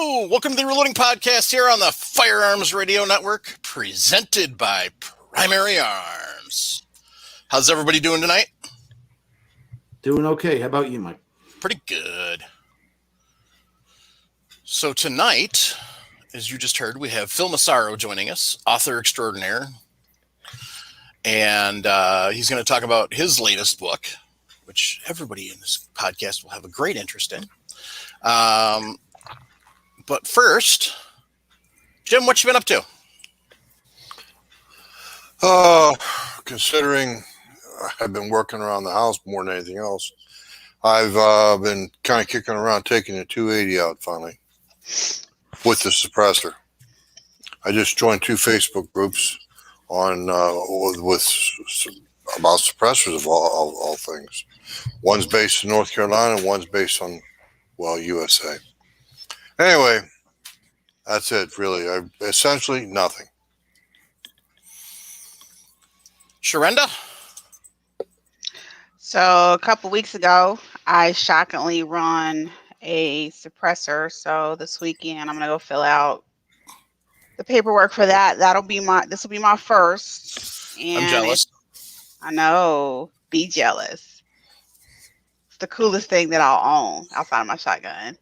Hello, welcome to the Reloading Podcast here on the Firearms Radio Network, presented by Primary Arms. How's everybody doing tonight? Doing okay. How about you, Mike? Pretty good. So tonight, as you just heard, we have Phil Massaro joining us, author extraordinaire. And he's going to talk about his latest book, which everybody in this podcast will have a great interest in. But first, Jim, what you been up to? Considering I've been working around the house more than anything else, I've been kind of kicking around taking the 280 out finally with the suppressor. I just joined 2 Facebook groups on with about suppressors of all things. One's based in North Carolina, and one's based on, USA. Anyway, that's it, really. Essentially nothing. Sharenda? So a couple weeks ago, I shockingly run a suppressor. So this weekend, I'm gonna go fill out the paperwork for that. This will be my first. And I'm jealous. I know. Be jealous. It's the coolest thing that I'll own outside of my shotgun.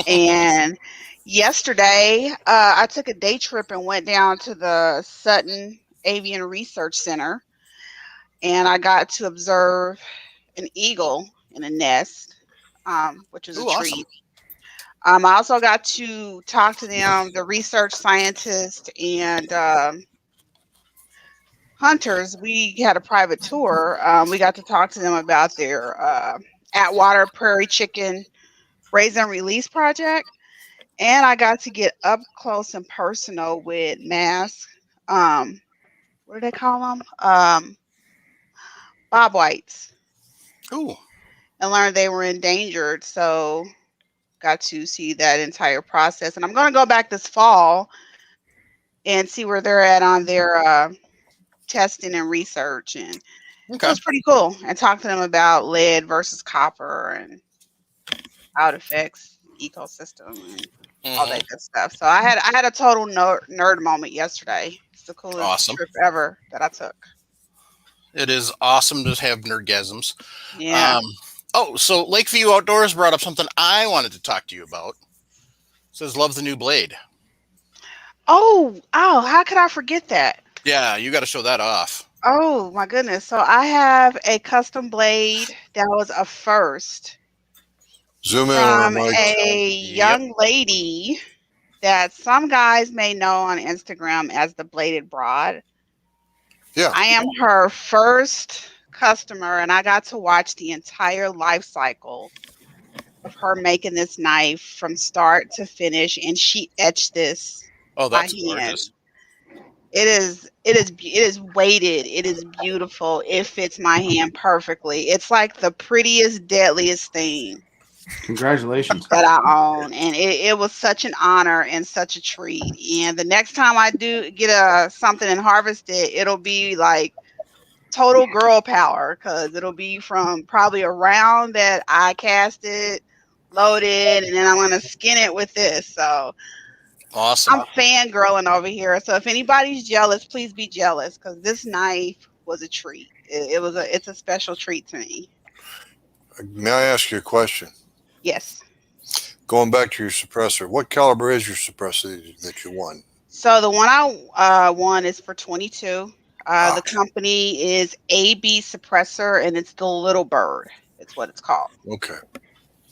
And yesterday, I took a day trip and went down to the Sutton Avian Research Center, and I got to observe an eagle in a nest, which is a treat. Awesome. I also got to talk to them, the research scientists and hunters. We had a private tour. We got to talk to them about their Atwater prairie chicken raise and release project. And I got to get up close and personal with mass. What do they call them? Bob whites. Ooh. And learned they were endangered. So got to see that entire process. And I'm going to go back this fall and see where they're at on their testing and research. And it was pretty cool. And talk to them about lead versus copper and how it affects ecosystem and all that good stuff. So I had a total nerd moment yesterday. It's the coolest trip ever that I took. It is awesome to have nerdgasms. Yeah. So Lakeview Outdoors brought up something I wanted to talk to you about. It says, love the new blade. Oh, how could I forget that? Yeah, you got to show that off. Oh, my goodness. So I have a custom blade that was a first. Zoom in from a young lady that some guys may know on Instagram as the Bladed Broad. Yeah. I am her first customer, and I got to watch the entire life cycle of her making this knife from start to finish, and she etched this. Oh, that's gorgeous. It is weighted. It is beautiful. It fits my hand perfectly. It's like the prettiest, deadliest thing. Congratulations. That I own, and it was such an honor and such a treat. And the next time I do get something and harvest it, it'll be like total girl power, because it'll be from probably a round that I casted, loaded, and then I'm gonna skin it with this. So awesome. I'm fangirling over here. So if anybody's jealous, please be jealous, because this knife was a treat. It's a special treat to me. May I ask you a question? Yes. Going back to your suppressor, what caliber is your suppressor that you won? So the one I won is for 22. The company is AB Suppressor, and it's the Little Bird. It's what it's called. Okay.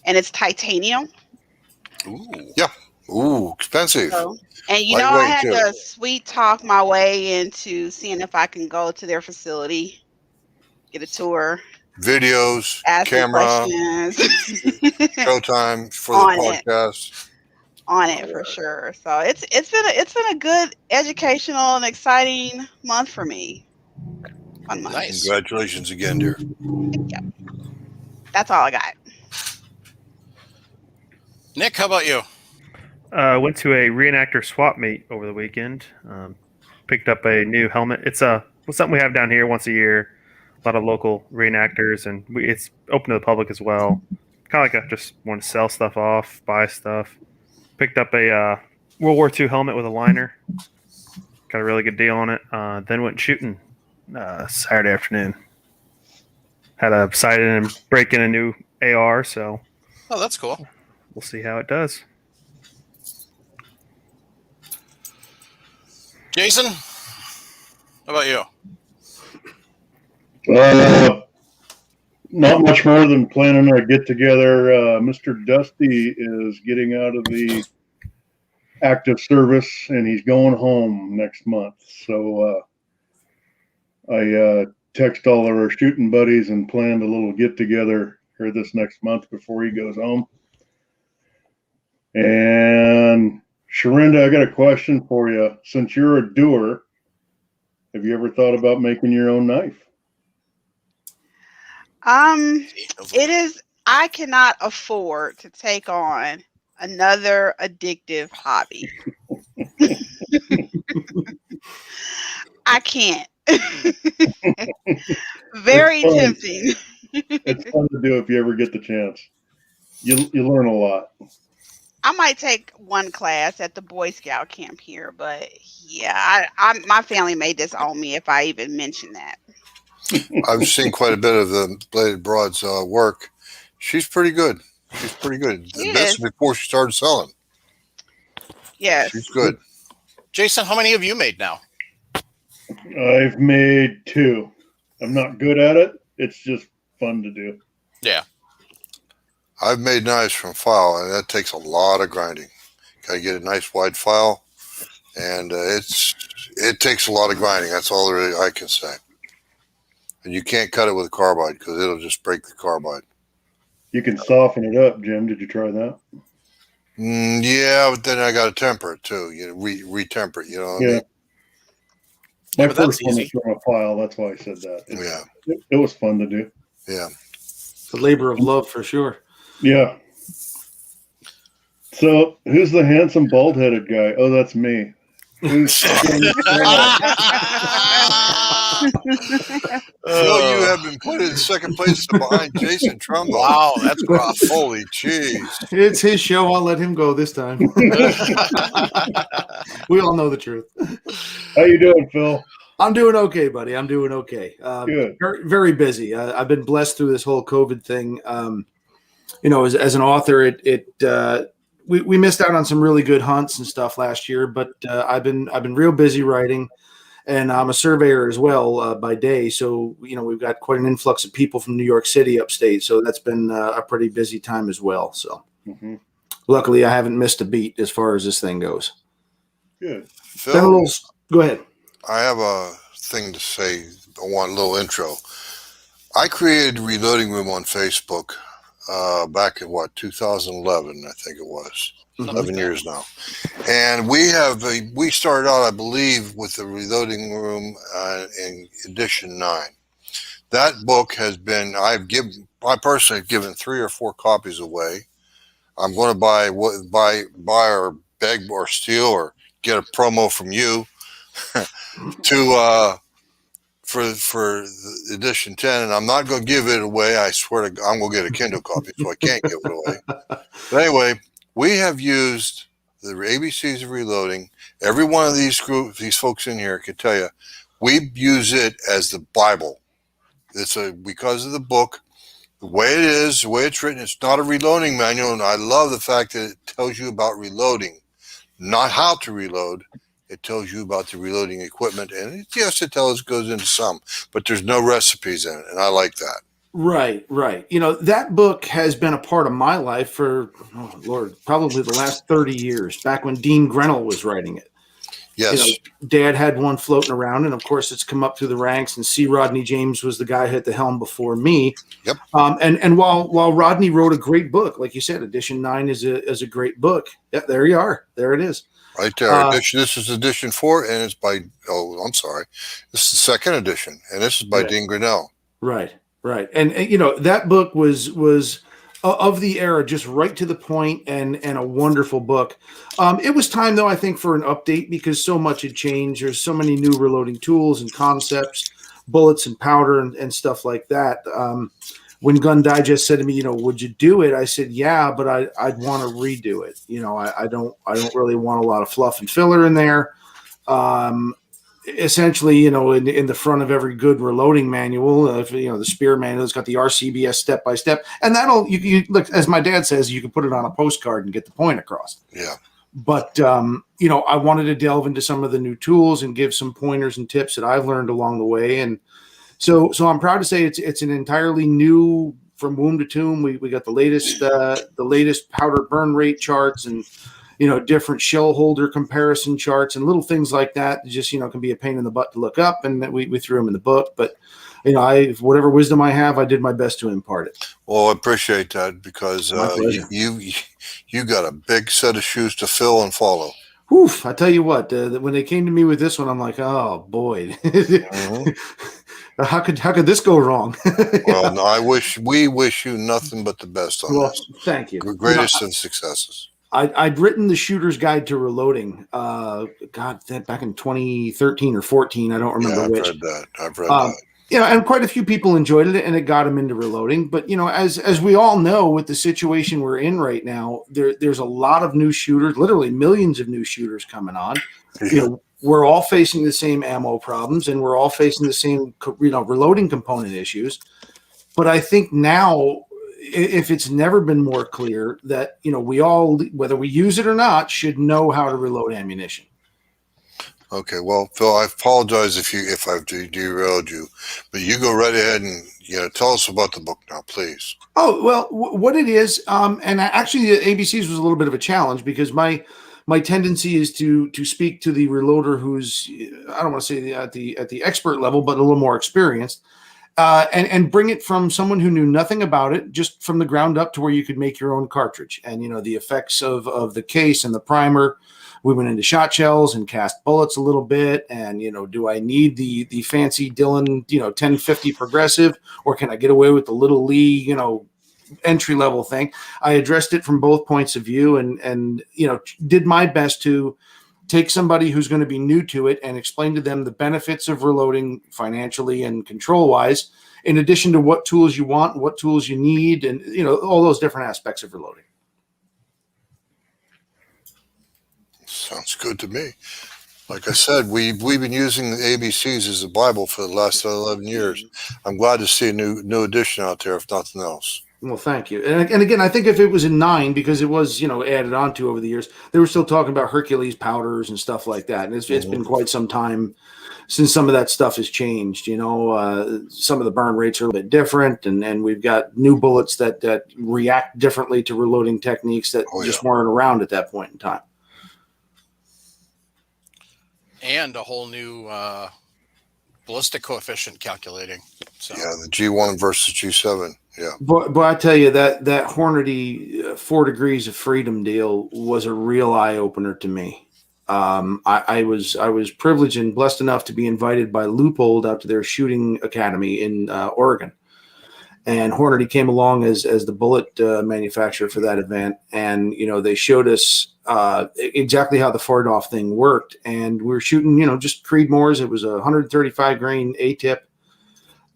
And it's titanium. Ooh. Yeah. Ooh, expensive. So, and I had to sweet talk my way into seeing if I can go to their facility, get a tour. Videos, camera, showtime for the podcast. On it for sure. So it's been a good educational and exciting month for me. Fun month. Nice. Congratulations again, dear. Yep. That's all I got. Nick, how about you? Went to a reenactor swap meet over the weekend. Picked up a new helmet. It's something we have down here once a year. A lot of local reenactors, and it's open to the public as well. Kind of like I just want to sell stuff off, buy stuff. picked up a World War II helmet with a liner. Got a really good deal on it. Then went shooting Saturday afternoon. Had a sight in and break in a new AR, so Oh, that's cool. we'll see how it does. Jason, how about you? Not much more than planning our get together. Mr. Dusty is getting out of the active service and he's going home next month. So I text all of our shooting buddies and planned a little get together here this next month before he goes home. And Sharinda, I got a question for you. Since you're a doer, have you ever thought about making your own knife? It is, I cannot afford to take on another addictive hobby. I can't. Very It's fun. tempting. It's fun to do if you ever get the chance. You learn a lot. I might take one class at the Boy Scout camp here, but yeah, my family may disown me if I even mention that. I've seen quite a bit of the Bladed Broad's work. She's pretty good. She's pretty good. She That's is. before she started selling. Yes. She's good. Jason, how many have you made now? I've made 2. I'm not good at it. It's just fun to do. Yeah. I've made knives from file, and that takes a lot of grinding. Got to get a nice wide file, and it takes a lot of grinding. That's all really I can say. And you can't cut it with a carbide because it'll just break the carbide. You can soften it up, Jim. Did you try that? Yeah, but then I got to temper it too. You know, re-temper it. You know what I mean? My but that's first one easy. was from a file. That's why I said that. Yeah, It was fun to do. yeah. It's a labor of love for sure. Yeah. So who's the handsome bald-headed guy? Oh, that's me. Who's Phil, you have been put in second place behind Jason Trumbo. Wow, that's rough. Holy cheese. It's his show. I'll let him go this time. We all know the truth. How you doing, Phil? I'm doing okay, buddy. I'm doing okay. Good. Very, very busy. I've been blessed through this whole COVID thing. You know, as an author, we missed out on some really good hunts and stuff last year, but I've been real busy writing, and I'm a surveyor as well by day. So you know, we've got quite an influx of people from New York City upstate. So that's been a pretty busy time as well. So luckily, I haven't missed a beat as far as this thing goes. Good. Phil, Go ahead. I have a thing to say. I want a little intro. I created Reloading Room on Facebook back in 2011, I think it was. 11 years now. And we started out, I believe, with the Reloading Room in edition 9. That book has been, I personally have given 3 or 4 copies away. I'm going to buy or beg or steal or get a promo from you for edition 10, and I'm not going to give it away. I swear to God, I'm going to get a Kindle copy, so I can't give it away. But anyway, we have used the ABCs of reloading. Every one of these folks in here can tell you, we use it as the Bible. Because of the book, the way it is, the way it's written. It's not a reloading manual, and I love the fact that it tells you about reloading, not how to reload. It tells you about the reloading equipment, and yes, it goes into some, but there's no recipes in it, and I like that. Right. You know, that book has been a part of my life for, oh Lord, probably the last 30 years, back when Dean Grennell was writing it. Yes. You know, Dad had one floating around, and of course it's come up through the ranks, and C. Rodney James was the guy who hit the helm before me. Yep. And while Rodney wrote a great book, like you said, edition 9 is a great book. Yeah, there you are. There it is. Right there. This is edition 4, and it's by, I'm sorry. This is the second edition, and this is by Dean Grennell. Right. And you know, that book was of the era, just right to the point, and a wonderful book. It was time, though, I think, for an update because so much had changed. There's so many new reloading tools and concepts, bullets and powder and stuff like that. when Gun Digest said to me, would you do it? I said, yeah, but I'd want to redo it. I don't really want a lot of fluff and filler in there. Essentially, in the front of every good reloading manual, the Spear manual, it's got the RCBS step by step, and that'll you look, as my dad says, you can put it on a postcard and get the point across. Yeah. But I wanted to delve into some of the new tools and give some pointers and tips that I've learned along the way, and so I'm proud to say it's an entirely new, from womb to tomb. We got the latest powder burn rate charts and different shell holder comparison charts and little things like that. Just can be a pain in the butt to look up, and we threw them in the book. But whatever wisdom I have, I did my best to impart it. Well, I appreciate that because you got a big set of shoes to fill and follow. Oof! I tell you what, when they came to me with this one, I'm like, oh boy. Mm-hmm. How could this go wrong? Well, no, we wish you nothing but the best on this. Thank you. Greatest of successes. I'd written the Shooter's Guide to Reloading. Back in 2013 or 14. I don't remember which. I've read that. And quite a few people enjoyed it, and it got them into reloading. But as we all know, with the situation we're in right now, there's a lot of new shooters, literally millions of new shooters coming on. Yeah. We're all facing the same ammo problems, and we're all facing the same reloading component issues. But I think now, if it's never been more clear that we all, whether we use it or not, should know how to reload ammunition. Okay, well, Phil, I apologize if I've derailed you, but you go right ahead and tell us about the book now, please. Oh, well, what it is, and actually the ABCs was a little bit of a challenge because my tendency is to speak to the reloader who's, I don't want to say at the expert level, but a little more experienced, and bring it from someone who knew nothing about it, just from the ground up to where you could make your own cartridge, and the effects of the case and the primer. We went into shot shells and cast bullets a little bit, and do I need the fancy Dillon 1050 progressive, or can I get away with the little Lee entry level thing? I addressed it from both points of view, and did my best to take somebody who's going to be new to it and explain to them the benefits of reloading financially and control wise, in addition to what tools you want, what tools you need, and all those different aspects of reloading. Sounds good to me. Like I said, we've been using the ABCs as a Bible for the last 11 years. I'm glad to see a new edition out there, if nothing else. Well, thank you. And again, I think if it was in 9, because it was added on to over the years, they were still talking about Hercules powders and stuff like that. And it's been quite some time since some of that stuff has changed. Some of the burn rates are a little bit different, and we've got new bullets that react differently to reloading techniques that just weren't around at that point in time. And a whole new ballistic coefficient calculating. So. Yeah, the G1 versus G7. Yeah. But I tell you, that Hornady 4 Degrees of Freedom deal was a real eye opener to me. I was privileged and blessed enough to be invited by Leupold out to their shooting academy in Oregon. And Hornady came along as the bullet manufacturer for that event, and they showed us exactly how the Fordhoff thing worked. And we were shooting, just Creedmoors. It was a 135 grain A-tip,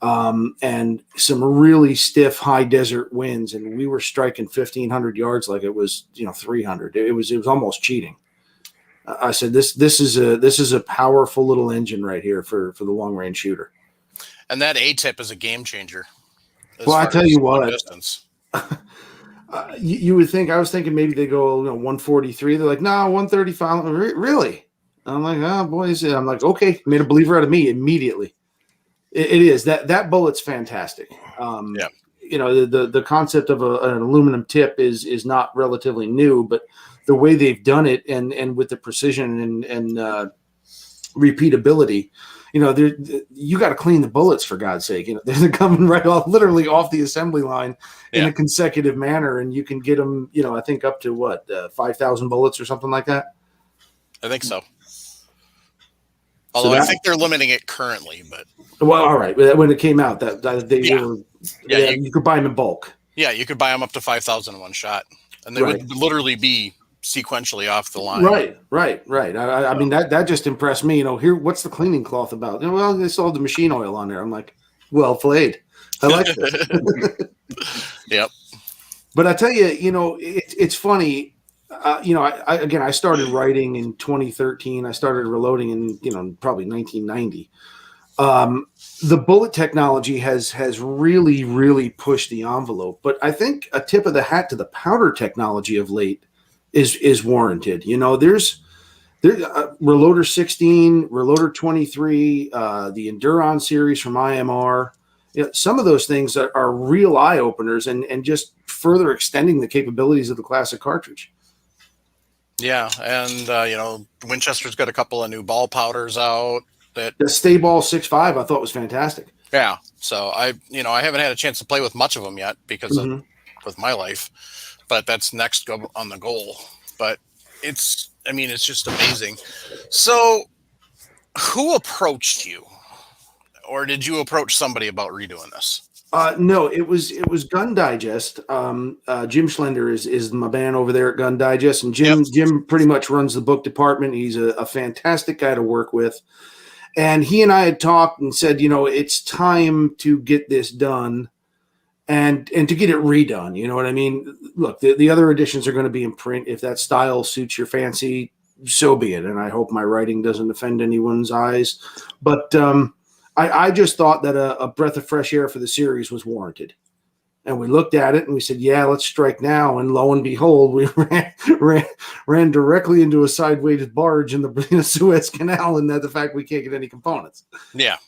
and some really stiff high desert winds, and we were striking 1,500 yards like it was 300. It was almost cheating. I said this is a powerful little engine right here for the long range shooter. And that A-tip is a game changer. Well, I tell you what, you would think, I was thinking maybe they go 143. They're like, no, 135. Really? I'm like, oh, boys. I'm like, okay, made a believer out of me immediately. It is that bullet's fantastic. Yeah. The concept of an aluminum tip is not relatively new, but the way they've done it and with the precision and repeatability. You got to clean the bullets, for God's sake. They're coming right off, literally off the assembly line in a consecutive manner, and you can get them, I think up to 5,000 bullets or something like that. I think so. Although I think they're limiting it currently, but all right. When it came out, you could buy them in bulk. Yeah, you could buy them up to 5,000 in one shot, and they would literally be sequentially off the line. Right. I mean, that just impressed me. Here, what's the cleaning cloth about? Well, they still have the machine oil on there. I'm like, well played. I like this. Yep. But I tell you, it's funny. I started writing in 2013. I started reloading in, probably 1990. The bullet technology has really, really pushed the envelope. But I think a tip of the hat to the powder technology of late is warranted. There's Reloader 16, Reloader 23, the Enduron series from IMR. Some of those things are real eye openers and just further extending the capabilities of the classic cartridge. Yeah, and Winchester's got a couple of new ball powders out. That the Stay Ball 6.5 I thought was fantastic. Yeah, so I haven't had a chance to play with much of them yet because of with my life, but that's next on the goal. But it's just amazing. So, who approached you, or did you approach somebody about redoing this? No, it was Gun Digest. Jim Schlender is my man over there at Gun Digest, and Jim pretty much runs the book department. He's a fantastic guy to work with. And he and I had talked and said, it's time to get this done and to get it redone. You know what I mean? Look, the other editions are going to be in print. If that style suits your fancy, so be it. And I hope my writing doesn't offend anyone's eyes. But I just thought that a breath of fresh air for the series was warranted. And we looked at it and we said, yeah, let's strike now. And lo and behold, we ran directly into a sideways barge in the Suez Canal, and the fact we can't get any components. Yeah.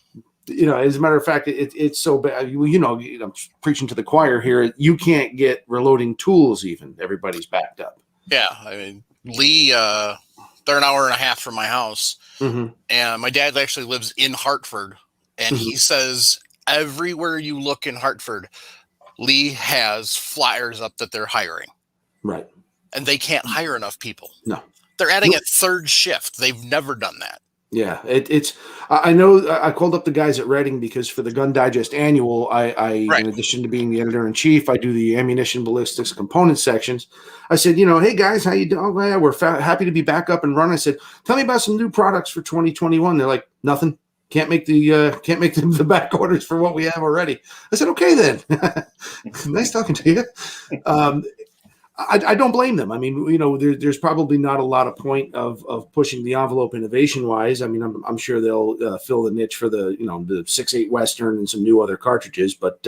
As a matter of fact, it's so bad. I'm preaching to the choir here. You can't get reloading tools even. Everybody's backed up. Yeah. I mean, Lee, they're an hour and a half from my house. Mm-hmm. And my dad actually lives in Hartford. And he says everywhere you look in Hartford, Lee has flyers up that they're hiring. Right. And they can't hire enough people. No. They're adding a third shift. They've never done that. Yeah. I know I called up the guys at Reading because for the Gun Digest annual, I in addition to being the editor-in-chief, I do the ammunition, ballistics, component sections. I said, hey guys, how you doing? Oh, yeah, we're happy to be back up and running. I said, tell me about some new products for 2021. They're like, nothing. Can't make the back orders for what we have already. I said, okay then. Nice talking to you. I don't blame them. I mean, there's probably not a lot of point of pushing the envelope innovation wise. I mean, I'm sure they'll fill the niche for the 6.8 Western and some new other cartridges, but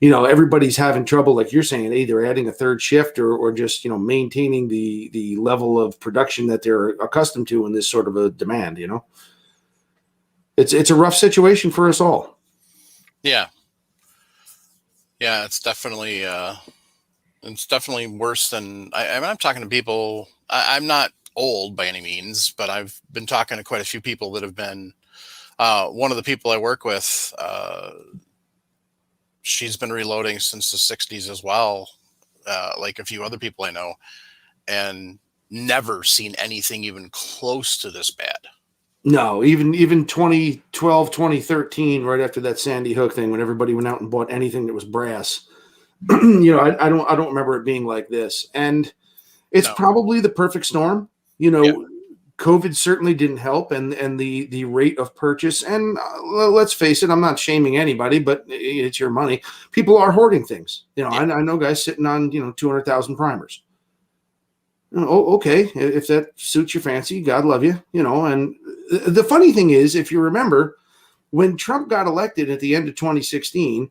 everybody's having trouble, like you're saying, either adding a third shift or just maintaining the level of production that they're accustomed to in this sort of a demand. It's a rough situation for us all. Yeah. Yeah, it's definitely worse than I'm talking to people. I'm not old by any means, but I've been talking to quite a few people that have been. One of the people I work with, she's been reloading since the 60s as well, like a few other people I know, and never seen anything even close to this bad. No, even 2012, 2013, right after that Sandy Hook thing, when everybody went out and bought anything that was brass. I don't remember it being like this. And it's probably the perfect storm. COVID certainly didn't help, and the rate of purchase. And let's face it, I'm not shaming anybody, but it's your money. People are hoarding things. I know guys sitting on 200,000 primers. Oh, okay. If that suits your fancy, God love you. And the funny thing is, if you remember, when Trump got elected at the end of 2016,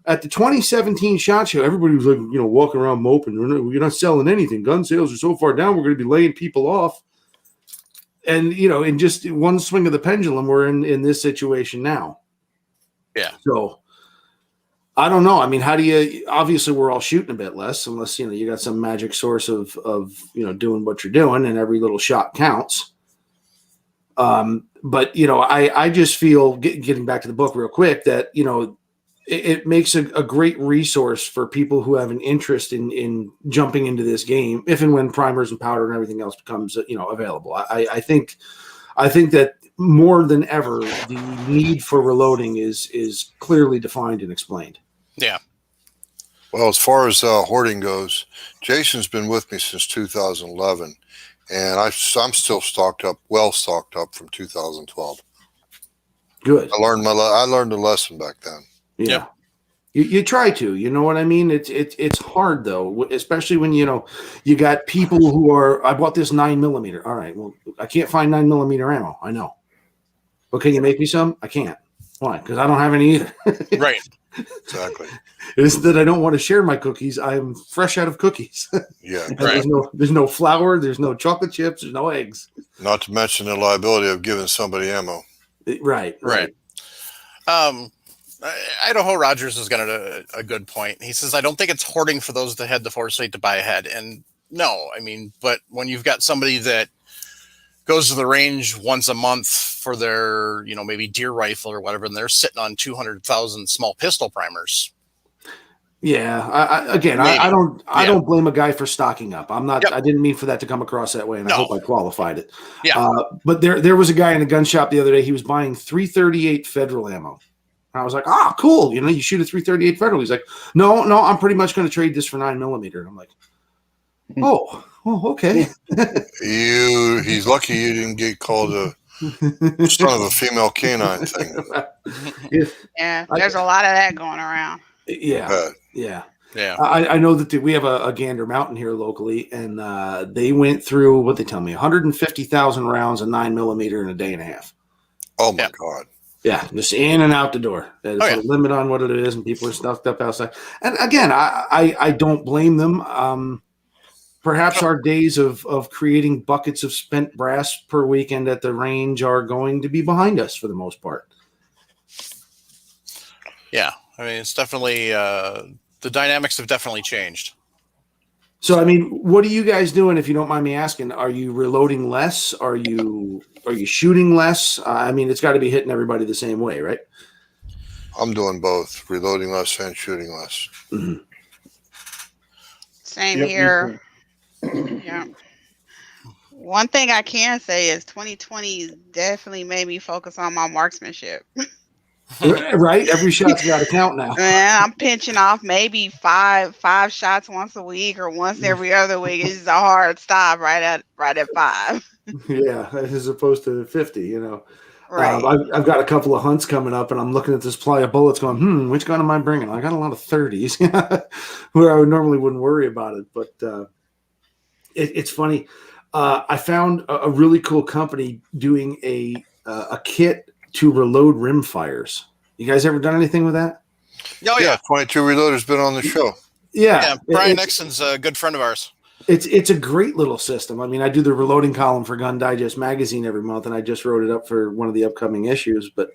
at the 2017 SHOT Show, everybody was like, walking around moping. We're not selling anything. Gun sales are so far down. We're going to be laying people off. And, in just one swing of the pendulum, we're in this situation now. Yeah. So I don't know. I mean, how do you, obviously we're all shooting a bit less unless, you got some magic source of doing what you're doing, and every little shot counts. But, I just feel, getting back to the book real quick, that, it makes a great resource for people who have an interest in jumping into this game, if and when primers and powder and everything else becomes, available. I think that more than ever, the need for reloading is clearly defined and explained. Yeah. Well, as far as hoarding goes, Jason's been with me since 2011, and I'm still well stocked up from 2012. Good. I learned a lesson back then. Yeah. Yep. You try to, you know what I mean? It's hard though, especially when you got people who are. I bought this 9mm. All right, well, I can't find 9mm ammo. I know. Well, can you make me some? I can't. Why? Because I don't have any either. Right. Exactly. It isn't that I don't want to share my cookies. I'm fresh out of cookies. Yeah. Right. There's no flour. There's no chocolate chips. There's no eggs. Not to mention the liability of giving somebody ammo. Right. Idaho Rogers has got a good point. He says, I don't think it's hoarding for those that had the foresight to buy ahead. And no, I mean, but when you've got somebody that goes to the range once a month for their, maybe deer rifle or whatever, and they're sitting on 200,000 small pistol primers. Yeah. I don't blame a guy for stocking up. I'm not. Yep. I didn't mean for that to come across that way, and I hope I qualified it. Yeah. But there was a guy in a gun shop the other day. He was buying .338 Federal ammo. I was like, cool. You shoot a .338 Federal. He's like, no, I'm pretty much going to trade this for 9mm. And I'm like, oh, okay. He's lucky you didn't get called a son of a female canine thing. Yeah, there's a lot of that going around. Yeah. I know that we have a Gander Mountain here locally, and they went through what they tell me 150,000 rounds of 9mm in a day and a half. Oh my God. Yeah, just in and out the door. There's a limit on what it is, and people are stuffed up outside. And again, I don't blame them. Perhaps our days of creating buckets of spent brass per weekend at the range are going to be behind us for the most part. Yeah, I mean, it's definitely the dynamics have definitely changed. So, I mean, what are you guys doing, if you don't mind me asking? Are you reloading less? Are you shooting less? I mean, it's got to be hitting everybody the same way, right? I'm doing both, reloading less and shooting less. Mm-hmm. Same here. Yeah. One thing I can say is 2020 definitely made me focus on my marksmanship. Right? Every shot's got to count now. Man, I'm pinching off maybe five shots once a week or once every other week. It's a hard stop right at 5. Yeah, as opposed to 50, Right. I've got a couple of hunts coming up, and I'm looking at this supply of bullets going, which gun am I bringing? I got a lot of 30s where I normally wouldn't worry about it. But it's funny. I found a really cool company doing a kit to reload rim fires. You guys ever done anything with that? Oh yeah, 22 Reloader's been on the show. Yeah, Brian Nixon's a good friend of ours. It's a great little system. I mean, I do the reloading column for Gun Digest magazine every month, and I just wrote it up for one of the upcoming issues. But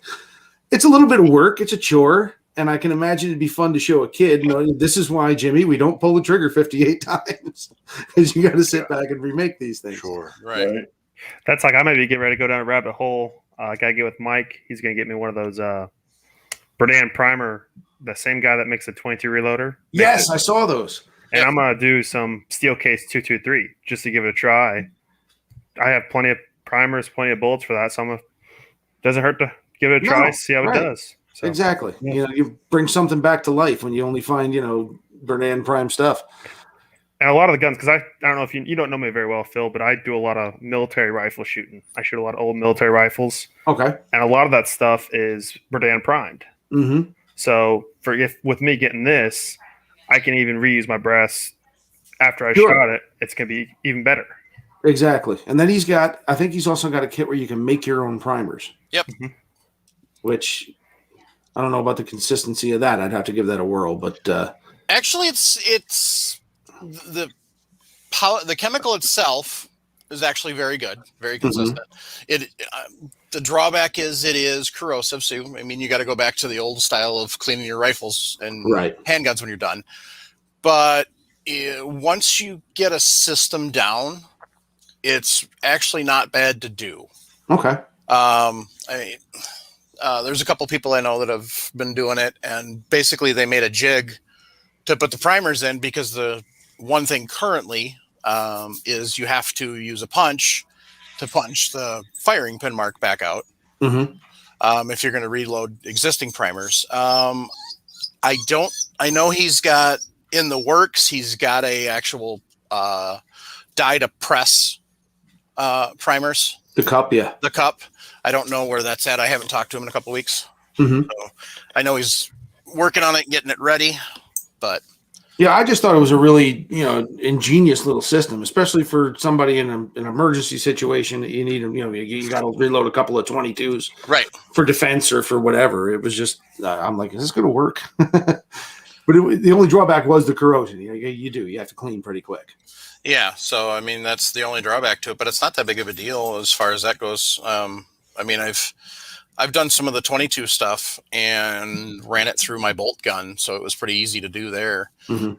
it's a little bit of work. It's a chore, and I can imagine it'd be fun to show a kid. This is why, Jimmy, we don't pull the trigger 58 times, because you got to sit back and remake these things. Sure, right. That's like I might be getting ready to go down a rabbit hole. I gotta get with Mike. He's gonna get me one of those Berdan primer. The same guy that makes a 22 reloader. Yes, I saw those. And I'm gonna do some steel case 223 just to give it a try. I have plenty of primers, plenty of bullets for that. So doesn't hurt to give it a try, see how it does. So. Exactly. Yeah. You bring something back to life when you only find Berdan prime stuff. And a lot of the guns, because I don't know if you don't know me very well, Phil, but I do a lot of military rifle shooting. I shoot a lot of old military rifles. Okay. And a lot of that stuff is Berdan primed. Mm-hmm. So with me getting this, I can even reuse my brass after I shot it. It's going to be even better. Exactly. And then I think he's also got a kit where you can make your own primers. Yep. Mm-hmm. Which I don't know about the consistency of that. I'd have to give that a whirl, but actually it's the chemical itself is actually very good, very consistent. Mm-hmm. The drawback is it is corrosive. So I mean, you got to go back to the old style of cleaning your rifles and handguns when you're done. But once you get a system down, it's actually not bad to do. Okay. There's a couple people I know that have been doing it, and basically they made a jig to put the primers in, because the one thing currently is you have to use a punch to punch the firing pin mark back out. Mm-hmm. If you're going to reload existing primers. I know he's got in the works, he's got a actual die to press primers. The cup, yeah. The cup. I don't know where that's at. I haven't talked to him in a couple of weeks. Mm-hmm. So I know he's working on it, getting it ready, but Yeah, I just thought it was a really, ingenious little system, especially for somebody in an emergency situation that you need, you got to reload a couple of 22s right. for defense or for whatever. It was just, I'm like, is this going to work? But the only drawback was the corrosion. You have to clean pretty quick. Yeah, so I mean that's the only drawback to it, but it's not that big of a deal as far as that goes. I mean, I've done some of the 22 stuff and ran it through my bolt gun, so it was pretty easy to do there. Mm-hmm.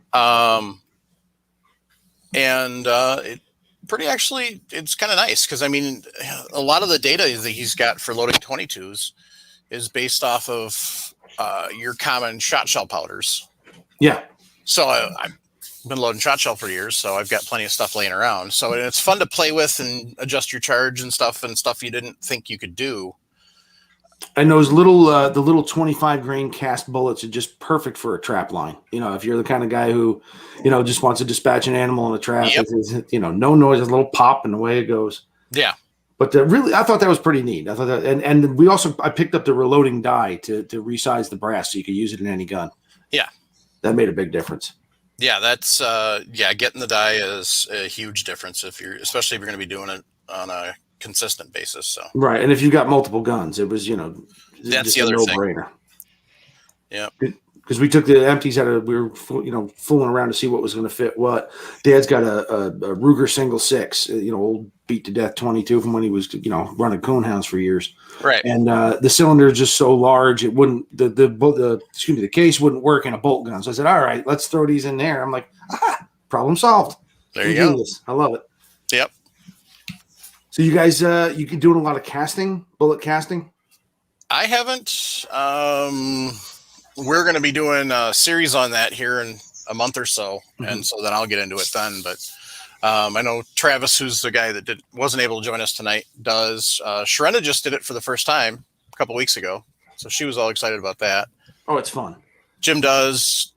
It's kind of nice because I mean, a lot of the data that he's got for loading 22s is based off of your common shot shell powders. Yeah. So I've been loading shot shell for years, so I've got plenty of stuff laying around. So it's fun to play with and adjust your charge and stuff you didn't think you could do. And those the little 25 grain cast bullets are just perfect for a trap line. If you're the kind of guy who, just wants to dispatch an animal in a trap, Yep. No noise, a little pop, and away it goes. Yeah. But really, I thought that was pretty neat. I thought that, and I picked up the reloading die to resize the brass so you could use it in any gun. Yeah. That made a big difference. Yeah, that's getting the die is a huge difference especially if you're going to be doing it on a consistent basis. So right, and if you've got multiple guns, it was that's just the other a thing. no-brainer. Yeah, because we took the empties we were fooling around to see what was going to fit what. Dad's got a Ruger single 6, old beat to death 22 from when he was running coonhounds for years. Right. And the cylinder is just so large it wouldn't the case wouldn't work in a bolt gun. So I said, all right, let's throw these in there. I'm like, problem solved. There you go. I love it. Yep. So you guys you doing a lot of casting, bullet casting? I haven't. We're going to be doing a series on that here in a month or so, and so then I'll get into it then. But I know Travis, who's the guy that wasn't able to join us tonight, does. Sharena just did it for the first time a couple weeks ago, so she was all excited about that. Oh, it's fun. Jim does.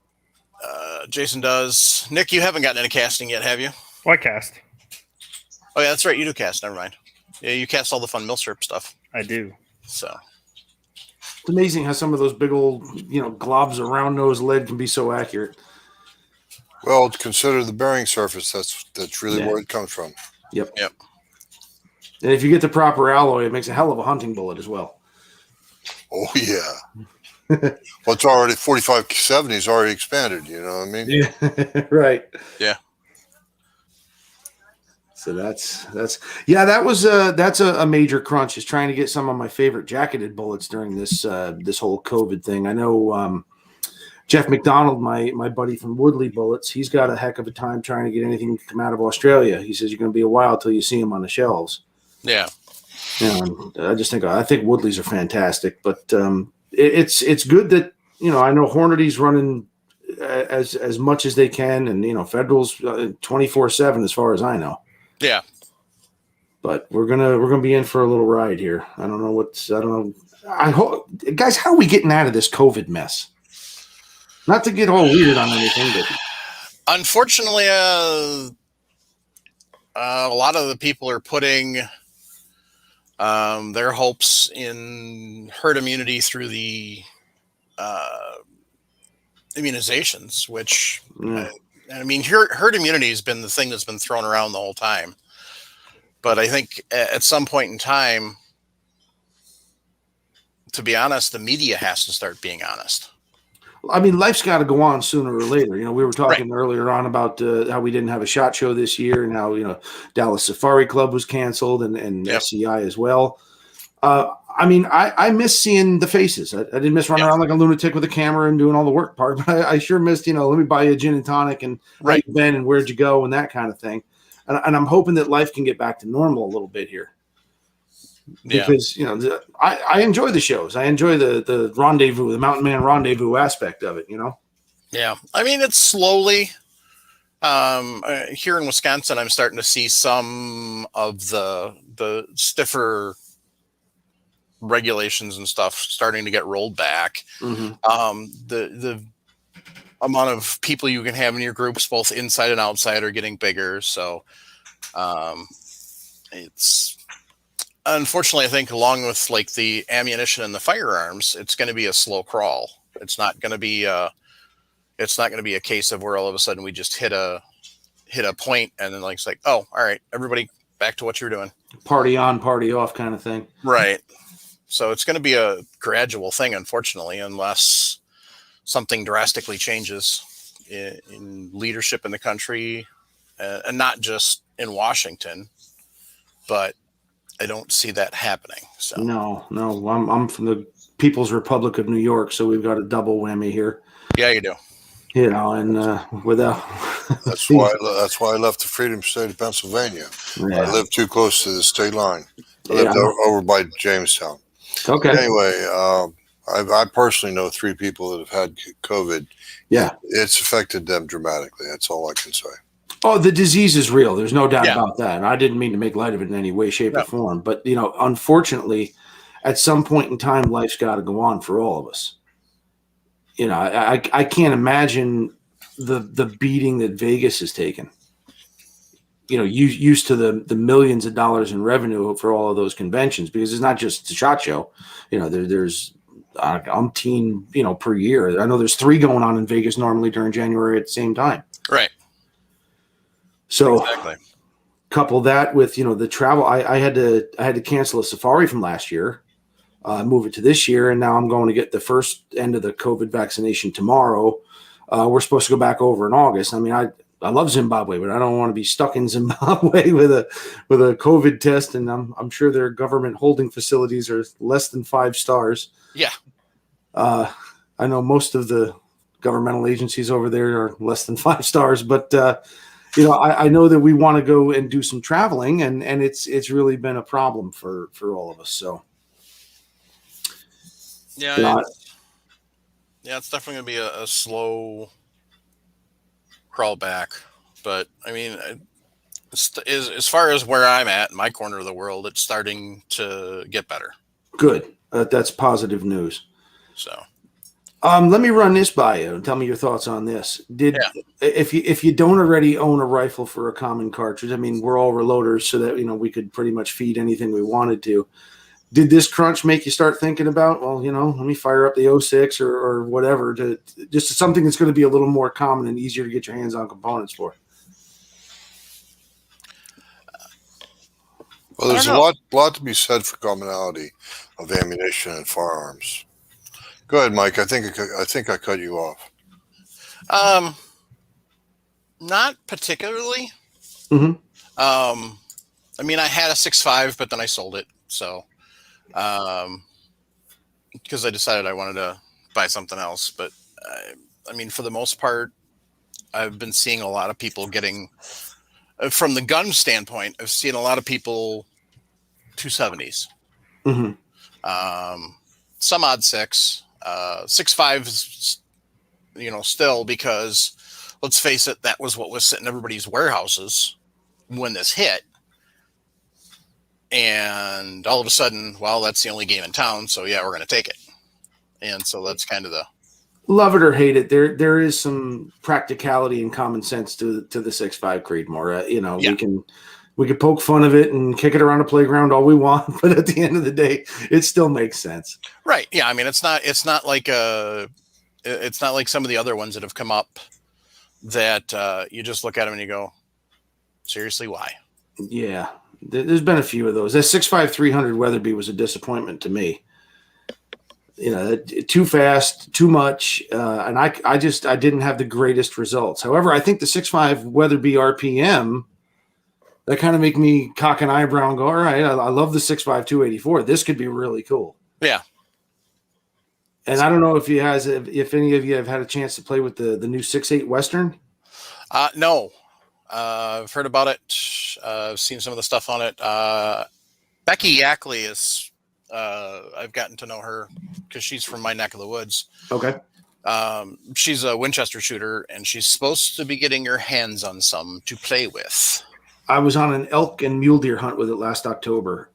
Jason does. Nick, you haven't gotten into casting yet, have you? Why cast? Oh yeah, that's right. You do cast. Never mind. Yeah, you cast all the fun milsurp stuff. I do. So it's amazing how some of those big old globs of round nose lead can be so accurate. Well, consider the bearing surface. That's really where it comes from. Yep. Yep. And if you get the proper alloy, it makes a hell of a hunting bullet as well. Oh yeah. Well, it's already 4570 is already expanded. You know what I mean? Yeah. Right. Yeah. So that's a major crunch, is trying to get some of my favorite jacketed bullets during this whole COVID thing. I know Jeff McDonald, my buddy from Woodley Bullets, he's got a heck of a time trying to get anything to come out of Australia. He says you're going to be a while till you see them on the shelves. Yeah. I think Woodleys are fantastic, but it's good that I know Hornady's running as much as they can, and Federal's 24/7 as far as I know. Yeah. But we're gonna be in for a little ride here. I don't know. I hope, guys, how are we getting out of this COVID mess? Not to get all weird on anything, but unfortunately, a lot of the people are putting their hopes in herd immunity through the immunizations, which I mean, herd immunity has been the thing that's been thrown around the whole time. But I think at some point in time, to be honest, the media has to start being honest. I mean, life's got to go on sooner or later. We were talking earlier on about how we didn't have a SHOT Show this year, and how Dallas Safari Club was canceled, and SCI as well. I mean, I miss seeing the faces. I didn't miss running around like a lunatic with a camera and doing all the work part, but I sure missed, let me buy you a gin and tonic and how you been and where'd you go and that kind of thing. And I'm hoping that life can get back to normal a little bit here. Because, I enjoy the shows. I enjoy the rendezvous, the mountain man rendezvous aspect of it, Yeah. I mean, it's slowly, here in Wisconsin, I'm starting to see some of the stiffer regulations and stuff starting to get rolled back. Mm-hmm. The amount of people you can have in your groups, both inside and outside, are getting bigger. So it's unfortunately, I think, along with like the ammunition and the firearms, it's going to be a slow crawl It's not going to be a case of where all of a sudden we just hit a point and then like it's like, oh, all right, everybody back to what you're doing. Party on, party off kind of thing. Right. So it's going to be a gradual thing, unfortunately, unless something drastically changes in leadership in the country, and not just in Washington, but I don't see that happening. So No, I'm from the People's Republic of New York, so we've got a double whammy here. yeah, you do. You know, and without That's why I left the Freedom State of Pennsylvania. yeah. I lived too close to the state line. I lived over by Jamestown. Okay. Anyway, I personally know 3 people that have had COVID. Yeah. It's affected them dramatically. That's all I can say. Oh, the disease is real. There's no doubt about that. And I didn't mean to make light of it in any way, shape, or form. But, you know, unfortunately, at some point in time, life's got to go on for all of us. You know, I can't imagine the beating that Vegas has taken. You know, used to the millions of dollars in revenue for all of those conventions, because it's not just the SHOT Show. You know, there's umpteen, you know, per year. I know there's 3 going on in Vegas normally during January at the same time. Right. So exactly. Couple that with, you know, the travel. I had to cancel a safari from last year, move it to this year, and now I'm going to get the first end of the COVID vaccination tomorrow. We're supposed to go back over in August. I mean, I love Zimbabwe, but I don't want to be stuck in Zimbabwe with a COVID test, and I'm sure their government holding facilities are less than 5 stars. Yeah. I know most of the governmental agencies over there are less than 5 stars, but you know, I know that we want to go and do some traveling, and it's really been a problem for all of us. So yeah, it's definitely going to be a slow crawl back. But I mean, as far as where I'm at in my corner of the world, it's starting to get better. Good. That's positive news. So let me run this by you and tell me your thoughts on this. If you don't already own a rifle for a common cartridge, I mean, we're all reloaders, so that, you know, we could pretty much feed anything we wanted to. Did this crunch make you start thinking about, well, you know, let me fire up the 06 or whatever, to just something that's going to be a little more common and easier to get your hands on components for? Well, there's a lot to be said for commonality of ammunition and firearms. Go ahead, Mike. I think I cut you off. Not particularly. Mm-hmm. I mean, I had a 6.5, but then I sold it. So, because I decided I wanted to buy something else. But I mean, for the most part, I've been seeing a lot of people getting, from the gun standpoint, I've seen a lot of people 270s. Mm-hmm. Some odd 6. 6.5s, you know, still, because let's face it, that was what was sitting in everybody's warehouses when this hit. And all of a sudden, well, that's the only game in town, so yeah, we're going to take it. And so that's kind of the... Love it or hate it, there is some practicality and common sense to the 6.5 Creedmoor. You know, we can poke fun of it and kick it around the playground all we want, but at the end of the day, it still makes sense. Right. Yeah. I mean, it's not like some of the other ones that have come up that you just look at them and you go, seriously, why? Yeah. There's been a few of those. That 6.5 300 Weatherby was a disappointment to me. You know, too fast, too much, and I didn't have the greatest results. However, I think the 6.5 Weatherby RPM, that kind of make me cock an eyebrow and go, all right, I love the 6.5 284. This could be really cool. Yeah. And I don't know if any of you have had a chance to play with the new 6.8 Western. No. I've heard about it. I've seen some of the stuff on it. Becky Yackley is, I've gotten to know her because she's from my neck of the woods. Okay. She's a Winchester shooter, and she's supposed to be getting her hands on some to play with. I was on an elk and mule deer hunt with it last October.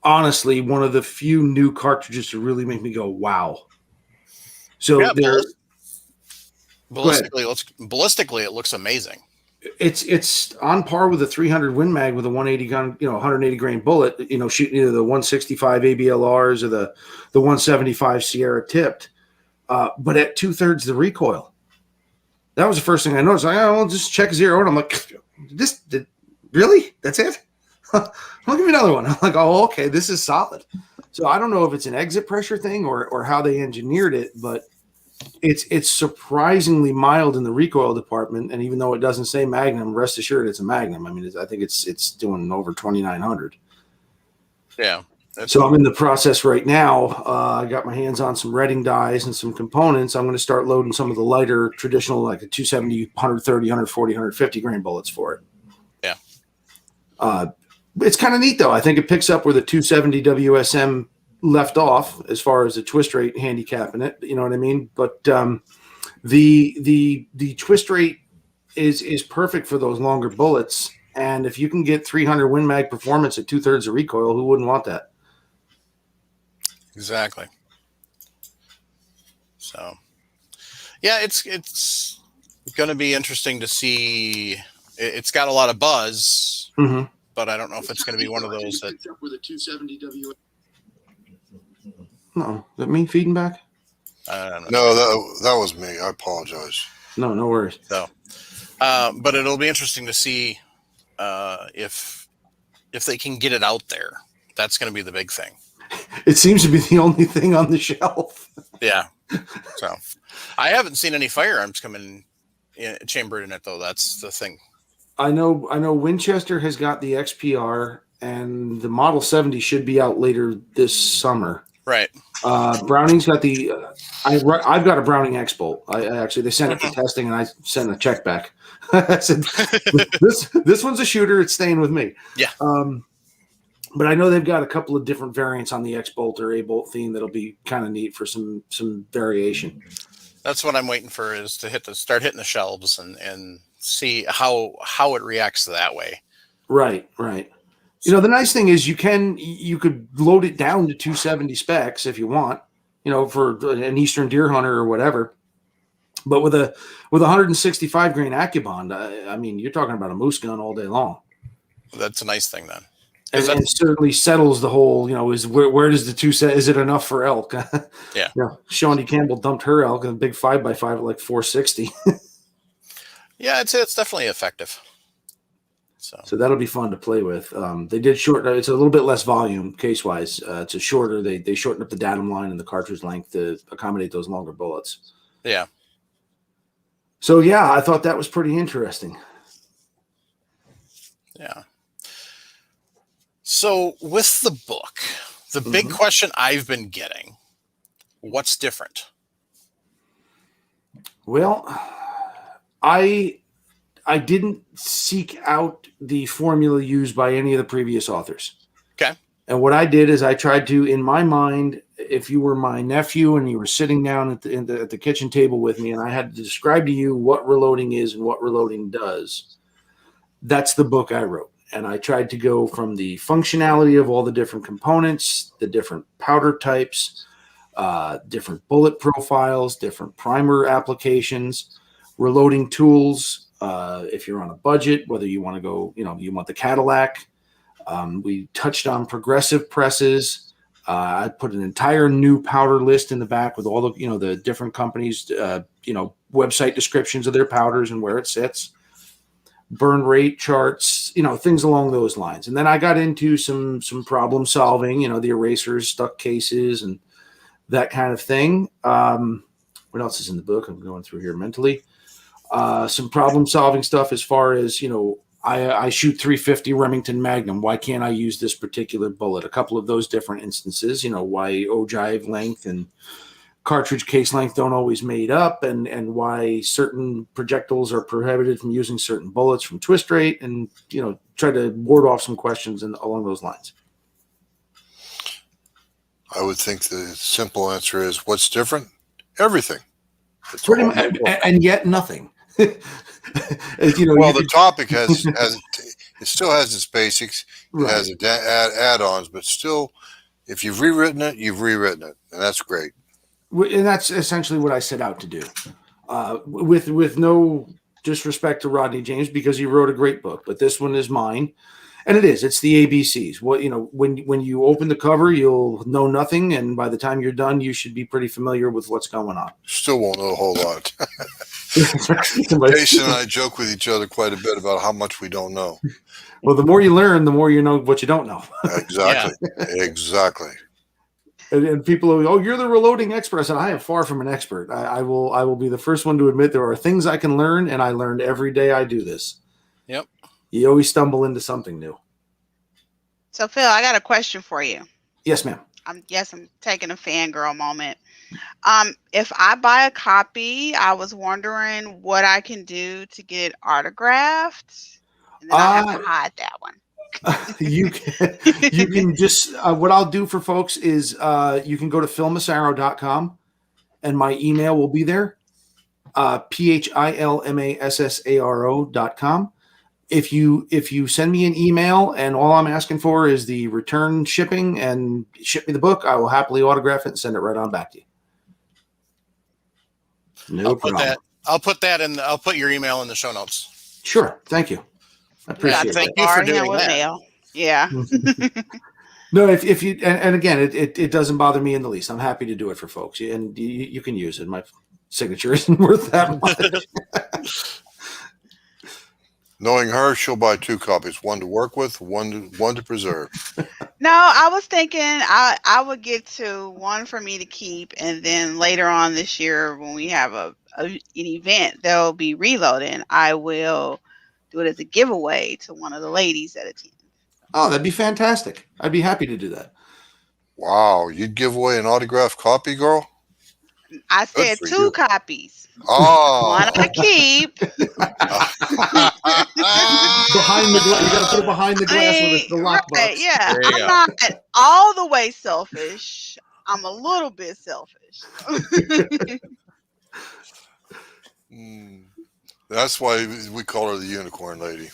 Honestly, one of the few new cartridges to really make me go, wow. So yeah, ballistically, it looks amazing. It's on par with a 300 Win Mag with a 180 gun, 180 grain bullet, shooting either the 165 ABLRs or the 175 Sierra tipped. but at 2/3 the recoil. That was the first thing I noticed. I'll just check zero, and I'm like, really? That's it? I'll give me another one. I'm like, oh, okay, this is solid. So I don't know if it's an exit pressure thing or how they engineered it, but it's surprisingly mild in the recoil department. And even though it doesn't say Magnum, rest assured it's a Magnum. I mean, I think it's doing over 2,900. Yeah. So I'm in the process right now. I got my hands on some redding dies and some components. I'm going to start loading some of the lighter traditional, like a 270, 130, 140, 150 grain bullets for it. Yeah. It's kind of neat though. I think it picks up where the 270 WSM left off as far as the twist rate handicap in it. You know what I mean? But the twist rate is perfect for those longer bullets. And if you can get 300 Win Mag performance at 2/3 of recoil, who wouldn't want that? Exactly. So, yeah, it's going to be interesting to see. It's got a lot of buzz, but I don't know if it's going to be one of those that. No, is that me feeding back? I don't know. No, that was me. I apologize. No worries. So, but it'll be interesting to see if they can get it out there. That's going to be the big thing. It seems to be the only thing on the shelf. Yeah. So I haven't seen any firearms come in chambered in it though. That's the thing. I know Winchester has got the XPR and the Model 70 should be out later this summer. Right. Browning's got the I've got a Browning X bolt. I actually, they sent it for testing and I sent a check back. I said, this one's a shooter. It's staying with me. Yeah. But I know they've got a couple of different variants on the X bolt or A bolt theme that'll be kind of neat for some variation. That's what I'm waiting for, is to start hitting the shelves and see how it reacts that way. Right. You know, the nice thing is you could load it down to 270 specs if you want, you know, for an Eastern deer hunter or whatever. But with a 165 grain AccuBond, I mean, you're talking about a moose gun all day long. That's a nice thing then. And it certainly settles the whole, you know, is where does the is it enough for elk? Yeah. You know, Shawnee Campbell dumped her elk in a big 5x5 at like 460. Yeah, it's definitely effective. So that'll be fun to play with. They did shorten. It's a little bit less volume case wise. It's a shorter. They shortened up the datum line and the cartridge length to accommodate those longer bullets. Yeah. So yeah, I thought that was pretty interesting. Yeah. So with the book, the big question I've been getting, what's different? Well, I didn't seek out the formula used by any of the previous authors. Okay. And what I did is I tried to, in my mind, if you were my nephew and you were sitting down at the kitchen table with me and I had to describe to you what reloading is and what reloading does, that's the book I wrote. And I tried to go from the functionality of all the different components, the different powder types, different bullet profiles, different primer applications, reloading tools. If you're on a budget, whether you want to go, you know, you want the Cadillac. We touched on progressive presses. I put an entire new powder list in the back with all the, you know, the different companies, you know, website descriptions of their powders and where it sits. Burn rate charts, you know, things along those lines. And then I got into some problem solving, you know, the erasers, stuck cases, and that kind of thing. What else is in the book? I'm going through here mentally. Some problem solving stuff as far as, you know, I shoot 350 Remington Magnum. Why can't I use this particular bullet? A couple of those different instances, you know, why ogive length and cartridge case length don't always mate up, and why certain projectiles are prohibited from using certain bullets from twist rate, and, you know, try to ward off some questions along those lines. I would think the simple answer is, what's different? Everything. Pretty much, and yet nothing. You know, well, the topic has it still has its basics. It has add-ons, but still, if you've rewritten it, you've rewritten it, and that's great. And that's essentially what I set out to do, with no disrespect to Rodney James, because he wrote a great book, but this one is mine. And it is. It's the ABCs. What, when you open the cover, you'll know nothing, and by the time you're done, you should be pretty familiar with what's going on. Still won't know a whole lot. Somebody- Jason and I joke with each other quite a bit about how much we don't know. Well, the more you learn, the more you know what you don't know. Exactly. Exactly. And people will, oh, you're the reloading expert. I said, I am far from an expert. I will be the first one to admit there are things I can learn, and I learned every day I do this. Yep. You always stumble into something new. So, Phil, I got a question for you. Yes, ma'am. I'm taking a fangirl moment. If I buy a copy, I was wondering what I can do to get it autographed. And then I have to hide that one. You can just what I'll do for folks is you can go to philmassaro.com and my email will be there. philmassaro.com. If you send me an email and all I'm asking for is the return shipping and ship me the book, I will happily autograph it and send it right on back to you. No problem. I'll put your email in the show notes. Sure. Thank you. I appreciate it. Thank you for doing that. Mail. Yeah. No, if you and again, it doesn't bother me in the least. I'm happy to do it for folks, and you can use it. My signature isn't worth that much. Knowing her, she'll buy 2 copies, one to work with, one to preserve. No, I was thinking I would get to one for me to keep, and then later on this year when we have an event that'll be reloading, I will do it as a giveaway to one of the ladies that attend. Oh, that'd be fantastic. I'd be happy to do that. Wow, you'd give away an autographed copy, girl? I said 2 copies. Oh. One I keep. Behind the glass, you got to put it behind the glass with the lockbox. Right, yeah, There you I'm go. not all the way selfish. I'm a little bit selfish. That's why we call her the unicorn lady.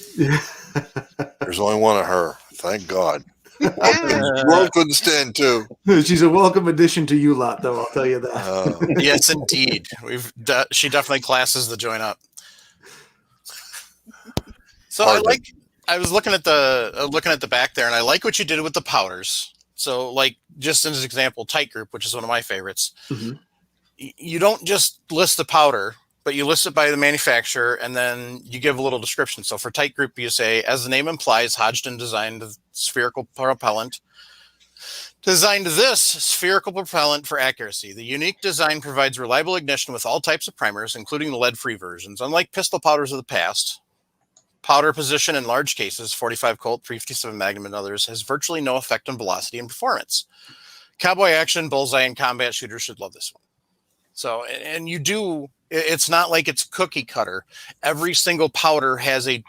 There's only one of her. Thank God. The world couldn't stand 2. She's a welcome addition to you lot, though. I'll tell you that. Yes, indeed. She definitely classes the joint up. So I was looking at the back there, and I like what you did with the powders. So, like, just as an example, Tight Group, which is one of my favorites. Mm-hmm. You don't just list the powder, but you list it by the manufacturer, and then you give a little description. So for Tight Group, you say, as the name implies, Hodgdon designed the spherical propellant. Designed this spherical propellant for accuracy. The unique design provides reliable ignition with all types of primers, including the lead-free versions. Unlike pistol powders of the past, powder position in large cases, 45 Colt, 357 Magnum, and others, has virtually no effect on velocity and performance. Cowboy action, bullseye, and combat shooters should love this one. So, and you do, it's not like it's cookie cutter. Every single powder has a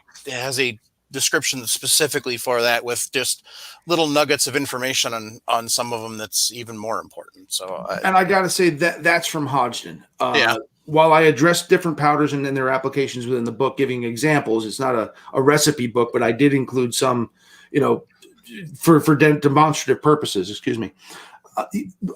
description specifically for that, with just little nuggets of information on some of them that's even more important. So, and I got to say that's from Hodgdon. Yeah. While I address different powders and then their applications within the book, giving examples, it's not a recipe book, but I did include some, for demonstrative purposes. Excuse me.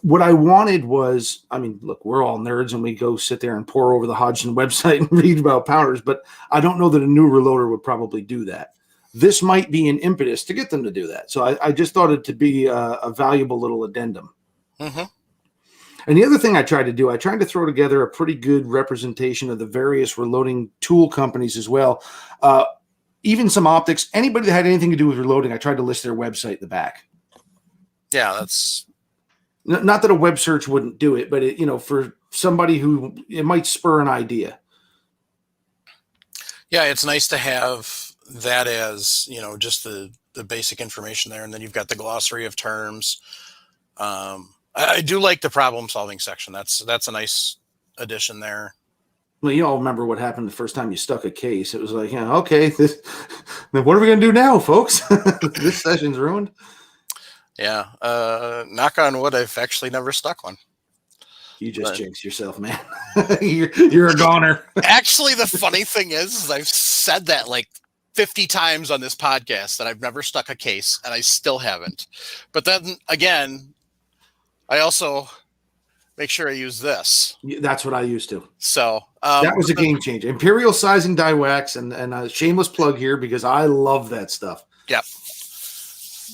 What I wanted was, I mean, look, we're all nerds and we go sit there and pore over the Hodgdon website and read about powders, but I don't know that a new reloader would probably do that. This might be an impetus to get them to do that. So I just thought it to be a valuable little addendum. Mm-hmm. And the other thing I tried to throw together a pretty good representation of the various reloading tool companies as well. Even some optics, anybody that had anything to do with reloading, I tried to list their website in the back. Yeah, that's... Not that a web search wouldn't do it, but for somebody who it might spur an idea. Yeah, it's nice to have that as, just the basic information there. And then you've got the glossary of terms. I do like the problem solving section. That's a nice addition there. Well, you all remember what happened the first time you stuck a case. It was like, okay, then what are we going to do now, folks? This session's ruined. Yeah. Knock on wood, I've actually never stuck one. You just jinxed yourself, man. you're a goner. Actually, the funny thing is I've said that like 50 times on this podcast that I've never stuck a case, and I still haven't. But then again, I also make sure I use this. That's what I used to. So that was a game changer. Imperial sizing die wax, and a shameless plug here because I love that stuff. Yep.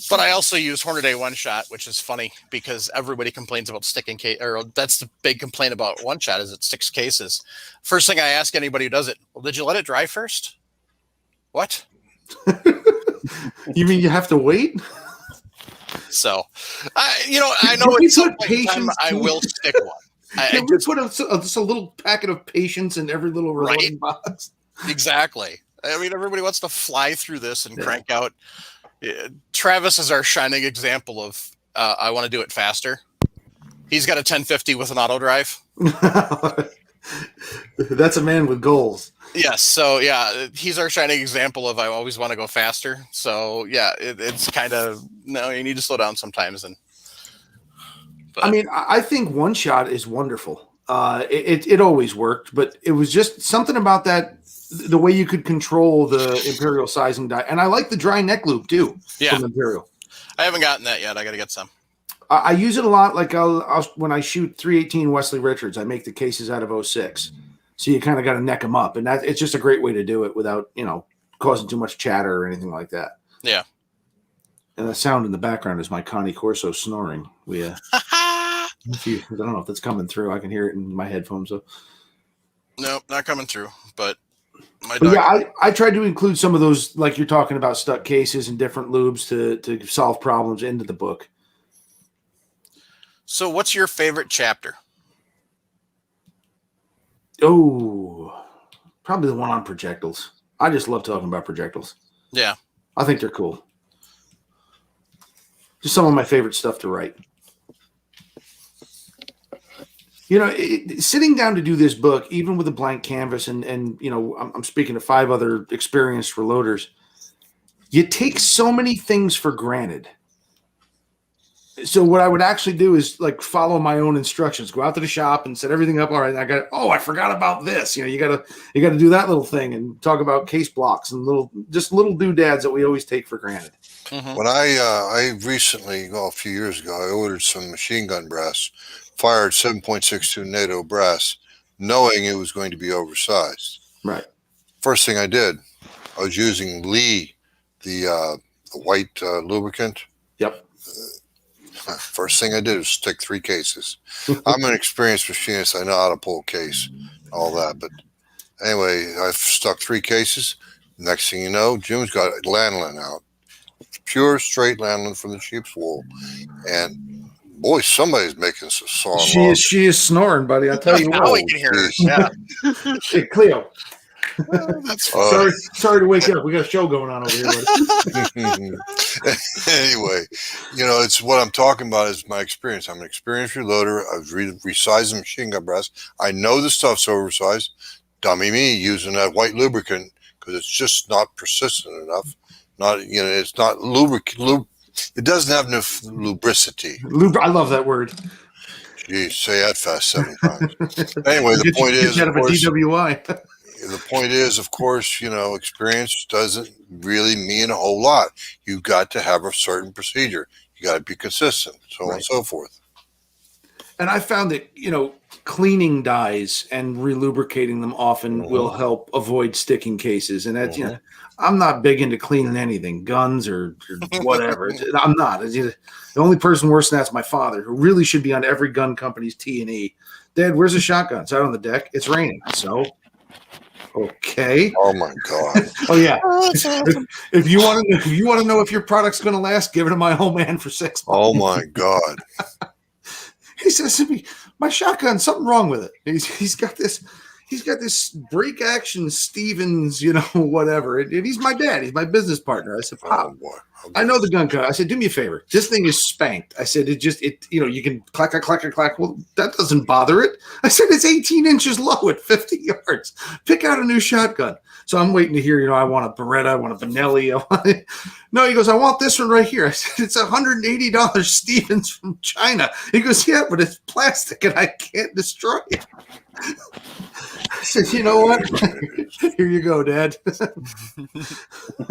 But I also use Hornady One Shot, which is funny because everybody complains about sticking case, or that's the big complaint about One Shot is it sticks cases. First thing I ask anybody who does it, well, did you let it dry first? What? You mean you have to wait? So, I know Can we at some put point in time patience- I will stick one. Can we put just a little packet of patience in every little reloading box? Exactly. I mean, everybody wants to fly through this and crank out. Travis is our shining example of I want to do it faster. He's got a 1050 with an auto drive. That's a man with goals. Yes. So, yeah, he's our shining example of I always want to go faster. So, yeah, it's kind of, no, you need to slow down sometimes. But I mean, I think One Shot is wonderful. It always worked, but it was just something about that, the way you could control the Imperial sizing die. And I like the dry neck loop, too, from Imperial. I haven't gotten that yet. I got to get some. I use it a lot. Like I'll when I shoot 318 Wesley Richards, I make the cases out of 06. So you kind of got to neck them up. And it's just a great way to do it without, causing too much chatter or anything like that. Yeah. And the sound in the background is my Connie Corso snoring. I don't know if that's coming through. I can hear it in my headphones. So. Nope, not coming through. But my dog. Yeah, I tried to include some of those, like you're talking about, stuck cases and different lubes to solve problems into the book. So what's your favorite chapter? Oh, probably the one on projectiles. I just love talking about projectiles. Yeah. I think they're cool. Just some of my favorite stuff to write. Sitting down to do this book, even with a blank canvas, and I'm speaking to 5 other experienced reloaders, you take so many things for granted. So what I would actually do is like follow my own instructions, go out to the shop and set everything up. All right, I forgot about this. You gotta do that little thing and talk about case blocks and little doodads that we always take for granted. Mm-hmm. When I recently, a few years ago, I ordered some machine gun brass, fired 7.62 NATO brass, knowing it was going to be oversized. Right. First thing I did, I was using Lee, the white lubricant. Yep. First thing I did was stick 3 cases. I'm an experienced machinist. I know how to pull a case, all that. But anyway, I've stuck 3 cases. Next thing you know, Jim's got lanolin out. Pure, straight lanolin from the sheep's wool. And boy, somebody's making some saw. She is snoring, buddy. I'll tell you what. Now we can hear her. Yeah. Hey, Cleo. That's Sorry to wake up. We got a show going on over here, buddy. Anyway, it's what I'm talking about is my experience. I'm an experienced reloader. I've resized the machine gun brass. I know the stuff's oversized. Dummy me using that white lubricant because it's just not persistent enough. It's not lubricant. It doesn't have enough lubricity. I love that word. Geez, say that fast 7 times. Anyway, the point is, of course, a DWI. The point is, of course, experience doesn't really mean a whole lot. You've got to have a certain procedure. You got to be consistent, so on and so forth. And I found that, cleaning dyes and relubricating them often will help avoid sticking cases. And that's, I'm not big into cleaning anything, guns or whatever. I'm not. The only person worse than that's my father, who really should be on every gun company's T&E. Dad, where's the shotgun? It's out on the deck. It's raining. So, okay. Oh my God. Oh yeah. If you want to know if your product's going to last, give it to my old man for 6 months. Oh my God. He says to me, my shotgun, something wrong with it. He's got this break action Stevens, whatever. And he's my dad. He's my business partner. I said, Pop, I know the gun cut. I said, do me a favor. This thing is spanked. I said, you can clack. Well, that doesn't bother it. I said, it's 18 inches low at 50 yards. Pick out a new shotgun. So I'm waiting to hear, I want a Beretta, I want a Benelli. No, he goes, I want this one right here. I said, it's $180 Stevens from China. He goes, yeah, but it's plastic and I can't destroy it. I said, you know what? Here you go, Dad.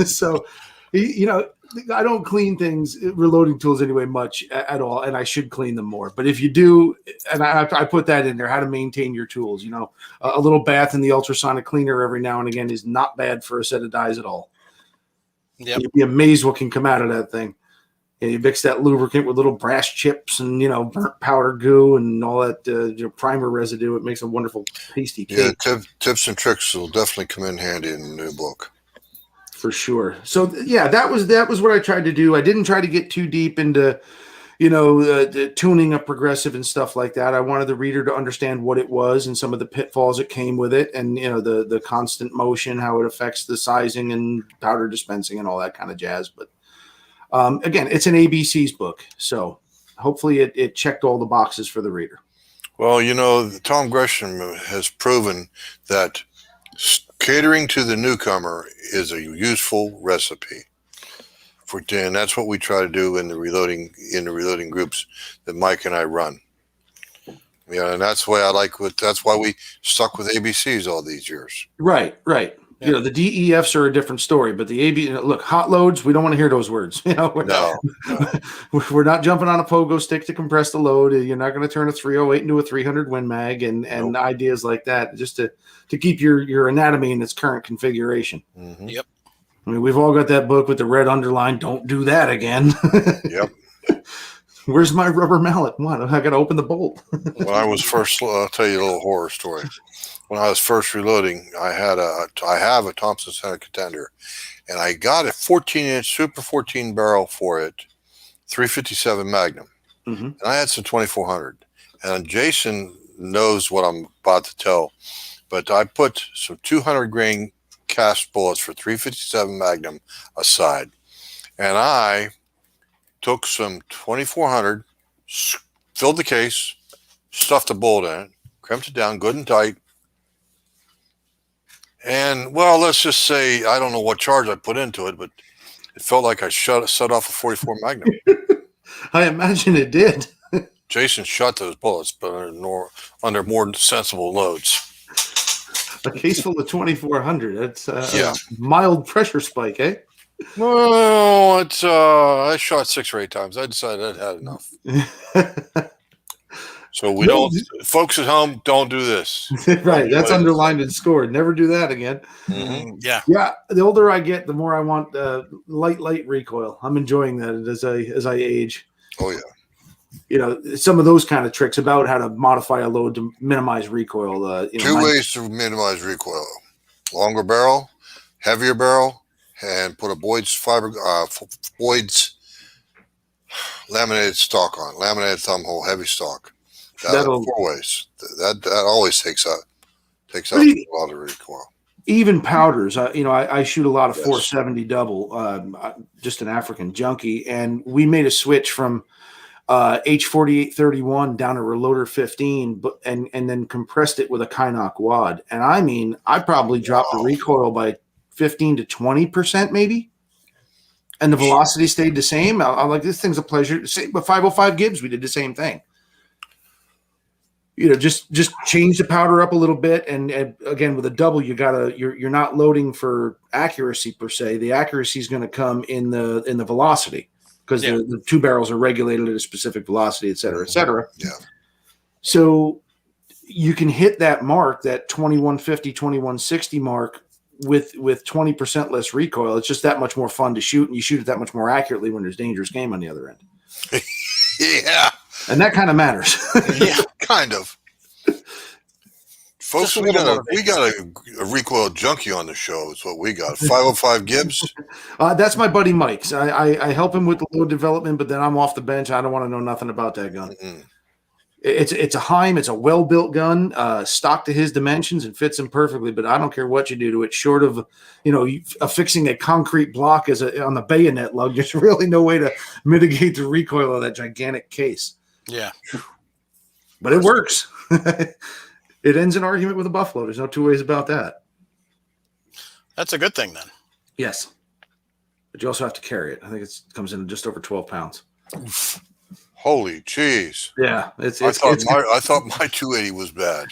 So, I don't clean things, reloading tools anyway, much at all, and I should clean them more. But if you do, and I put that in there, how to maintain your tools. A little bath in the ultrasonic cleaner every now and again is not bad for a set of dies at all. Yep. You'd be amazed what can come out of that thing. And you mix that lubricant with little brass chips and, burnt powder goo and all that primer residue. It makes a wonderful pasty cake. Yeah, tips and tricks will definitely come in handy in the new book. For sure. So that was what I tried to do. I didn't try to get too deep into, the tuning of progressive and stuff like that. I wanted the reader to understand what it was and some of the pitfalls that came with it, and the constant motion, how it affects the sizing and powder dispensing and all that kind of jazz. But again, it's an ABC's book, so hopefully it checked all the boxes for the reader. Well, Tom Gresham has proven that catering to the newcomer is a useful recipe. And that's what we try to do in the reloading groups that Mike and I run. And that's why that's why we stuck with ABCs all these years. Right. Yeah. The DEFs are a different story, but the AB, look, hot loads, we don't want to hear those words. No. We're not jumping on a pogo stick to compress the load. You're not going to turn a 308 into a 300 Win Mag and Nope. ideas like that, just to keep your anatomy in its current configuration. Mm-hmm. Yep. I mean, we've all got that book with the red underline. Don't do that again. Yep. Where's my rubber mallet? What? I got to open the bolt. When I was first, I'll tell you a little horror story. When I was first reloading, I have a Thompson Center Contender, and I got a 14-inch Super 14 barrel for it, 357 Magnum, and I had some 2400. And Jason knows what I'm about to tell, but I put some 200 grain cast bullets for 357 Magnum aside, and I took some 2400, filled the case, stuffed a bullet in it, crimped it down good and tight. And, well, let's just say, I don't know what charge I put into it, but it felt like I set off a 44 Magnum. I imagine it did. Jason shot those bullets, but under more sensible loads. A case full of 2400. That's Yeah. a mild pressure spike, eh? Well, I shot 6 or 8 times. I decided I'd had enough. So folks at home, don't do this. Right. That's underlined and scored. Never do that again. Mm-hmm. Yeah. Yeah. The older I get, the more I want light recoil. I'm enjoying that as I age. Oh, yeah. Some of those kind of tricks about how to modify a load to minimize recoil. Two ways to minimize recoil: longer barrel, heavier barrel, and put a Boyd's laminated stock on, laminated thumb hole, heavy stock. That'll 4 ways. That always takes out a lot of recoil. Even powders, I shoot a lot of 470 double, just an African junkie, and we made a switch from H4831 down to Reloader 15, and then compressed it with a Kynoch wad. And I mean, I probably dropped the recoil by 15 to 20%, maybe. And the velocity stayed the same. I'm like, this thing's a pleasure. With 505 Gibbs, we did the same thing. Just change the powder up a little bit, and again with a double, you're not loading for accuracy per se. The accuracy is going to come in the velocity, because the 2 barrels are regulated at a specific velocity, et cetera, et cetera. Yeah. So you can hit that mark, that 2150, 2160 mark, with 20% less recoil. It's just that much more fun to shoot, and you shoot it that much more accurately when there's dangerous game on the other end. Yeah. And that kind of matters. Yeah, kind of. Folks, we got a recoil junkie on the show. Is what we got. 505 Gibbs. That's my buddy Mike's. I help him with the load development, but then I'm off the bench. I don't want to know nothing about that gun. Mm-hmm. It's a Heim. It's a well-built gun, stock to his dimensions, and fits him perfectly. But I don't care what you do to it, short of affixing a concrete block on the bayonet lug. There's really no way to mitigate the recoil of that gigantic case. Yeah, but it works. It ends an argument with a Buffalo. There's no two ways about that. That's a good thing then. Yes, but you also have to carry it. I think it comes in just over 12 pounds. Oof. Holy jeez! Yeah, I thought my 280 was bad.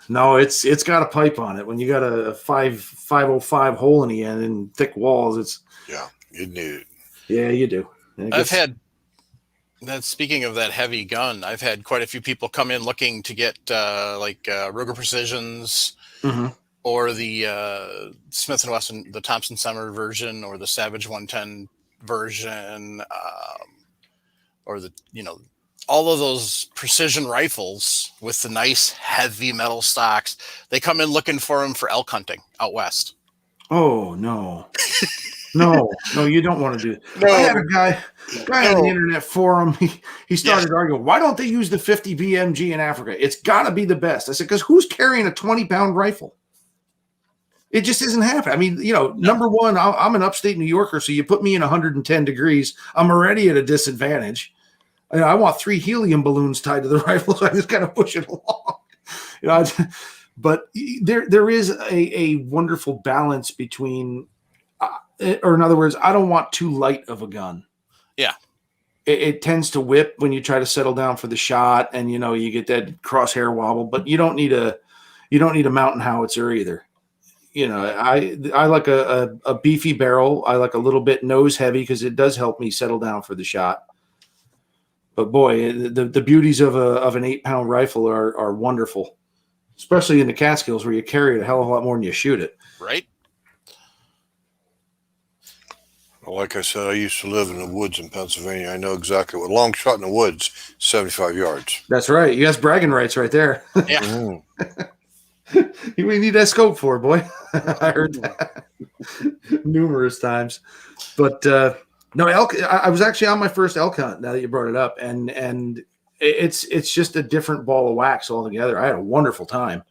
No, it's got a pipe on it. When you got a 505 hole in the end and thick walls, you need it. Yeah, you do. I've had that. Speaking of that heavy gun, I've had quite a few people come in looking to get Ruger Precisions, mm-hmm. or the Smith & Wesson, the Thompson Summer version, or the Savage 110 version. or all of those precision rifles with the nice heavy metal stocks, they come in looking for them for elk hunting out west. Oh no. No, you don't want to do it. No, I had a guy on the internet forum. He started Yeah. arguing, why don't they use the 50 BMG in Africa? It's got to be the best. I said, because who's carrying a 20-pound rifle? It just isn't happening. I mean, number one, I'm an upstate New Yorker, so you put me in 110 degrees, I'm already at a disadvantage. I want 3 helium balloons tied to the rifle, so I just got to push it along. But there is a wonderful balance between. Or in other words, I don't want too light of a gun. Yeah. It tends to whip when you try to settle down for the shot, and you get that crosshair wobble. But you don't need a mountain howitzer either. I like a beefy barrel. I like a little bit nose heavy because it does help me settle down for the shot. But boy, the beauties of an 8-pound rifle are wonderful, especially in the Catskills where you carry it a hell of a lot more than you shoot it. Right. Like I said, I used to live in the woods in Pennsylvania. I know exactly what long shot in the woods, 75 yards. That's right. You guys bragging rights right there. Yeah. Mm. We need that scope for, boy. I heard that numerous times. But no, elk. I was actually on my first elk hunt. Now that you brought it up, and it's just a different ball of wax altogether. I had a wonderful time.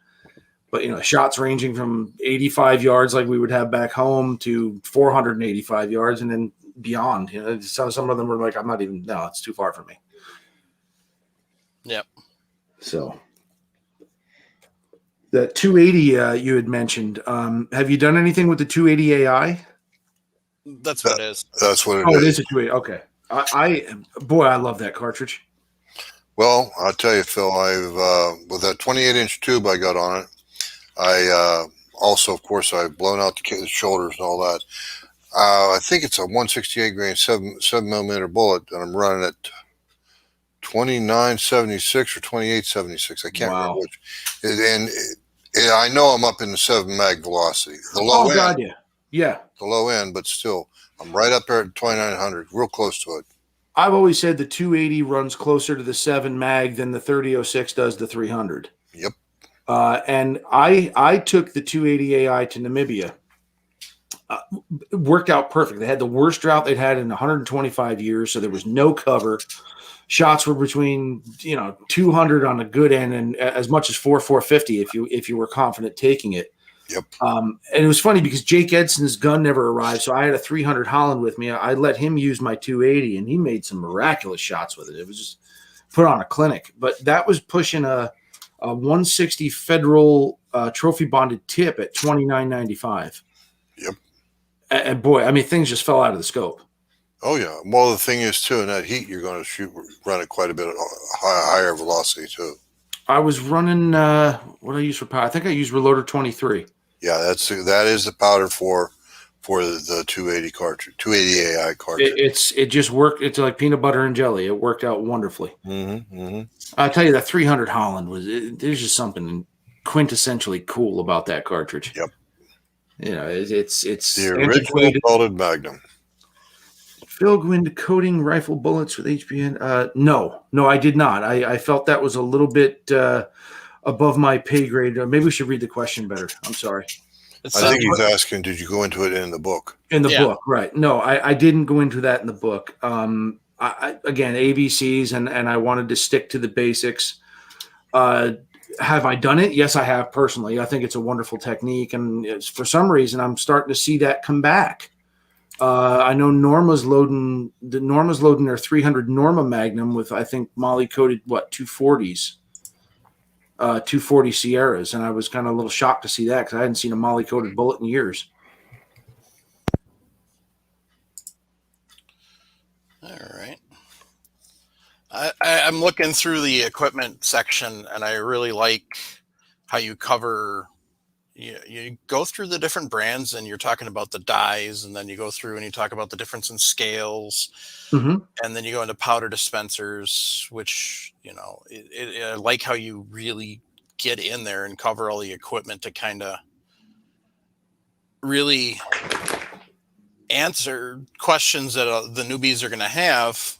But shots ranging from 85 yards, like we would have back home, to 485 yards, and then beyond. Some of them were like, it's too far for me. Yep. So the 280 you had mentioned. Have you done anything with the 280 AI? That's what it is. That's what it is. Oh, it is a 280. Okay. I love that cartridge. Well, I'll tell you, Phil, I've with that 28-inch tube I got on it, I also, of course, I've blown out the shoulders and all that. I think it's a 168 grain 7mm bullet, and I'm running at 29.76 or 28.76. I can't remember which. And I know I'm up in the 7 mag velocity. The low end, God, yeah. The low end, but still, I'm right up there at 2900, real close to it. I've always said the 280 runs closer to the 7 mag than the 3006 does the 300. Yep. And I took the 280 AI to Namibia. It worked out perfect. They had the worst drought they'd had in 125 years, so there was no cover. Shots were between 200 on the good end and as much as 450 if you were confident taking it. Yep. And it was funny because Jake Edson's gun never arrived, so I had a 300 Holland with me. I let him use my 280, and he made some miraculous shots with it. It was just put on a clinic. But that was pushing a 160 Federal trophy bonded tip at $29.95. Yep. And boy, I mean, things just fell out of the scope. Oh yeah. Well, the thing is too, in that heat, you're going to run at quite a bit of higher velocity too. I was running what did I use for powder? I think I used Reloader 23. Yeah, that is the powder for the 280 cartridge, 280 AI cartridge. It just worked. It's like peanut butter and jelly. It worked out wonderfully. Mm-hmm, mm-hmm. I'll tell you, that 300 Holland there's just something quintessentially cool about that cartridge. Yep. It's the original belted Magnum. Phil, go into coating rifle bullets with HPN. No, I did not. I felt that was a little bit above my pay grade. Maybe we should read the question better. I'm sorry. I think he's asking, did you go into it in the book? In the book, right. No, I didn't go into that in the book. Again, ABCs, and I wanted to stick to the basics. Have I done it? Yes, I have personally. I think it's a wonderful technique, and for some reason, I'm starting to see that come back. I know Norma's loading their 300 Norma Magnum with, I think, Molly coated 240s, 240 Sierras, and I was kind of a little shocked to see that because I hadn't seen a Molly coated bullet in years. All right. I'm looking through the equipment section, and I really like how you cover. You go through the different brands, and you're talking about the dies, and then you go through and you talk about the difference in scales, and then you go into powder dispensers, which I like how you really get in there and cover all the equipment to kind of really answer questions that the newbies are going to have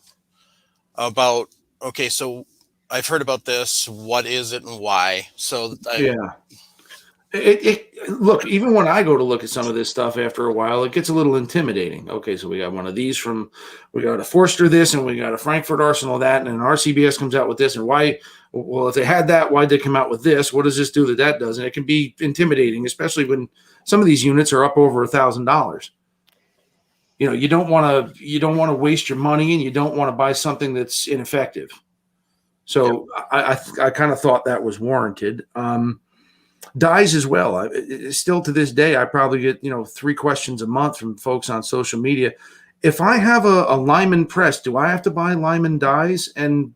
about, okay, so I've heard about this. What is it and why? So Yeah. Look, even when I go to look at some of this stuff after a while, it gets a little intimidating. Okay, so we got one of these we got a Forster this, and we got a Frankfurt Arsenal that, and an RCBS comes out with this. And why? Well, if they had that, why'd they come out with this? What does this do that does? And it can be intimidating, especially when some of these units are up over $1,000. You don't want to waste your money, and you don't want to buy something that's ineffective. So I kind of thought that was warranted. Dies as well. Still to this day, I probably get 3 questions a month from folks on social media. If I have a Lyman press, do I have to buy Lyman dies? And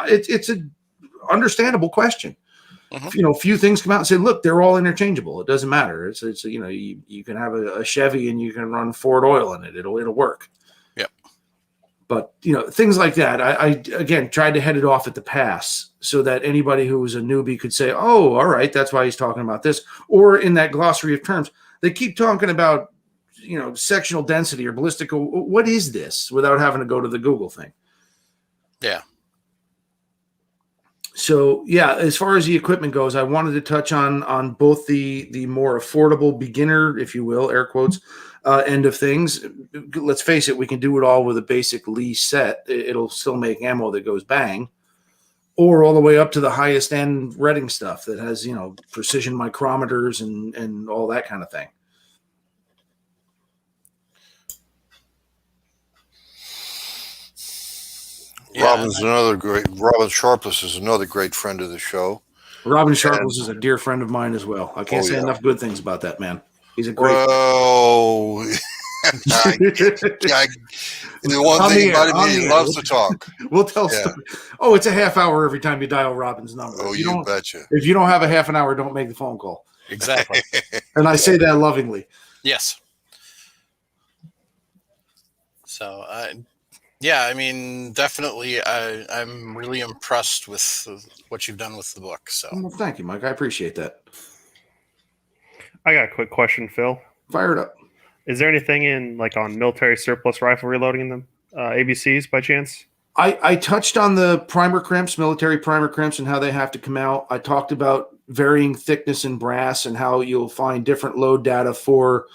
it's an understandable question. Few things come out and say, look, they're all interchangeable. It doesn't matter. It's you can have a Chevy and you can run Ford oil in it. It'll work. Yep. But things like that, I again tried to head it off at the pass so that anybody who was a newbie could say, oh, all right, that's why he's talking about this. Or in that glossary of terms, they keep talking about sectional density or ballistic. What is this? Without having to go to the Google thing. Yeah. So yeah, as far as the equipment goes, I wanted to touch on both the more affordable beginner, if you will, air quotes, end of things. Let's face it, we can do it all with a basic Lee set. It'll still make ammo that goes bang, or all the way up to the highest end Redding stuff that has precision micrometers and all that kind of thing. Yeah. Robin Sharpless is another great friend of the show. Robin Sharpless is a dear friend of mine as well. I can't say enough good things about that man. He's a great. Well, the one thing about him, he loves to talk. We'll tell stories. Oh, it's a half hour every time you dial Robin's number. Oh, you betcha. If you don't have a half an hour, don't make the phone call. Exactly. And I say that lovingly. Yes. So, yeah, I mean, definitely, I'm really impressed with what you've done with the book. So, well, thank you, Mike. I appreciate that. I got a quick question, Phil. Fire it up. Is there anything on military surplus rifle reloading in them ABCs by chance? I touched on the primer crimps, military primer crimps, and how they have to come out. I talked about varying thickness in brass and how you'll find different load data for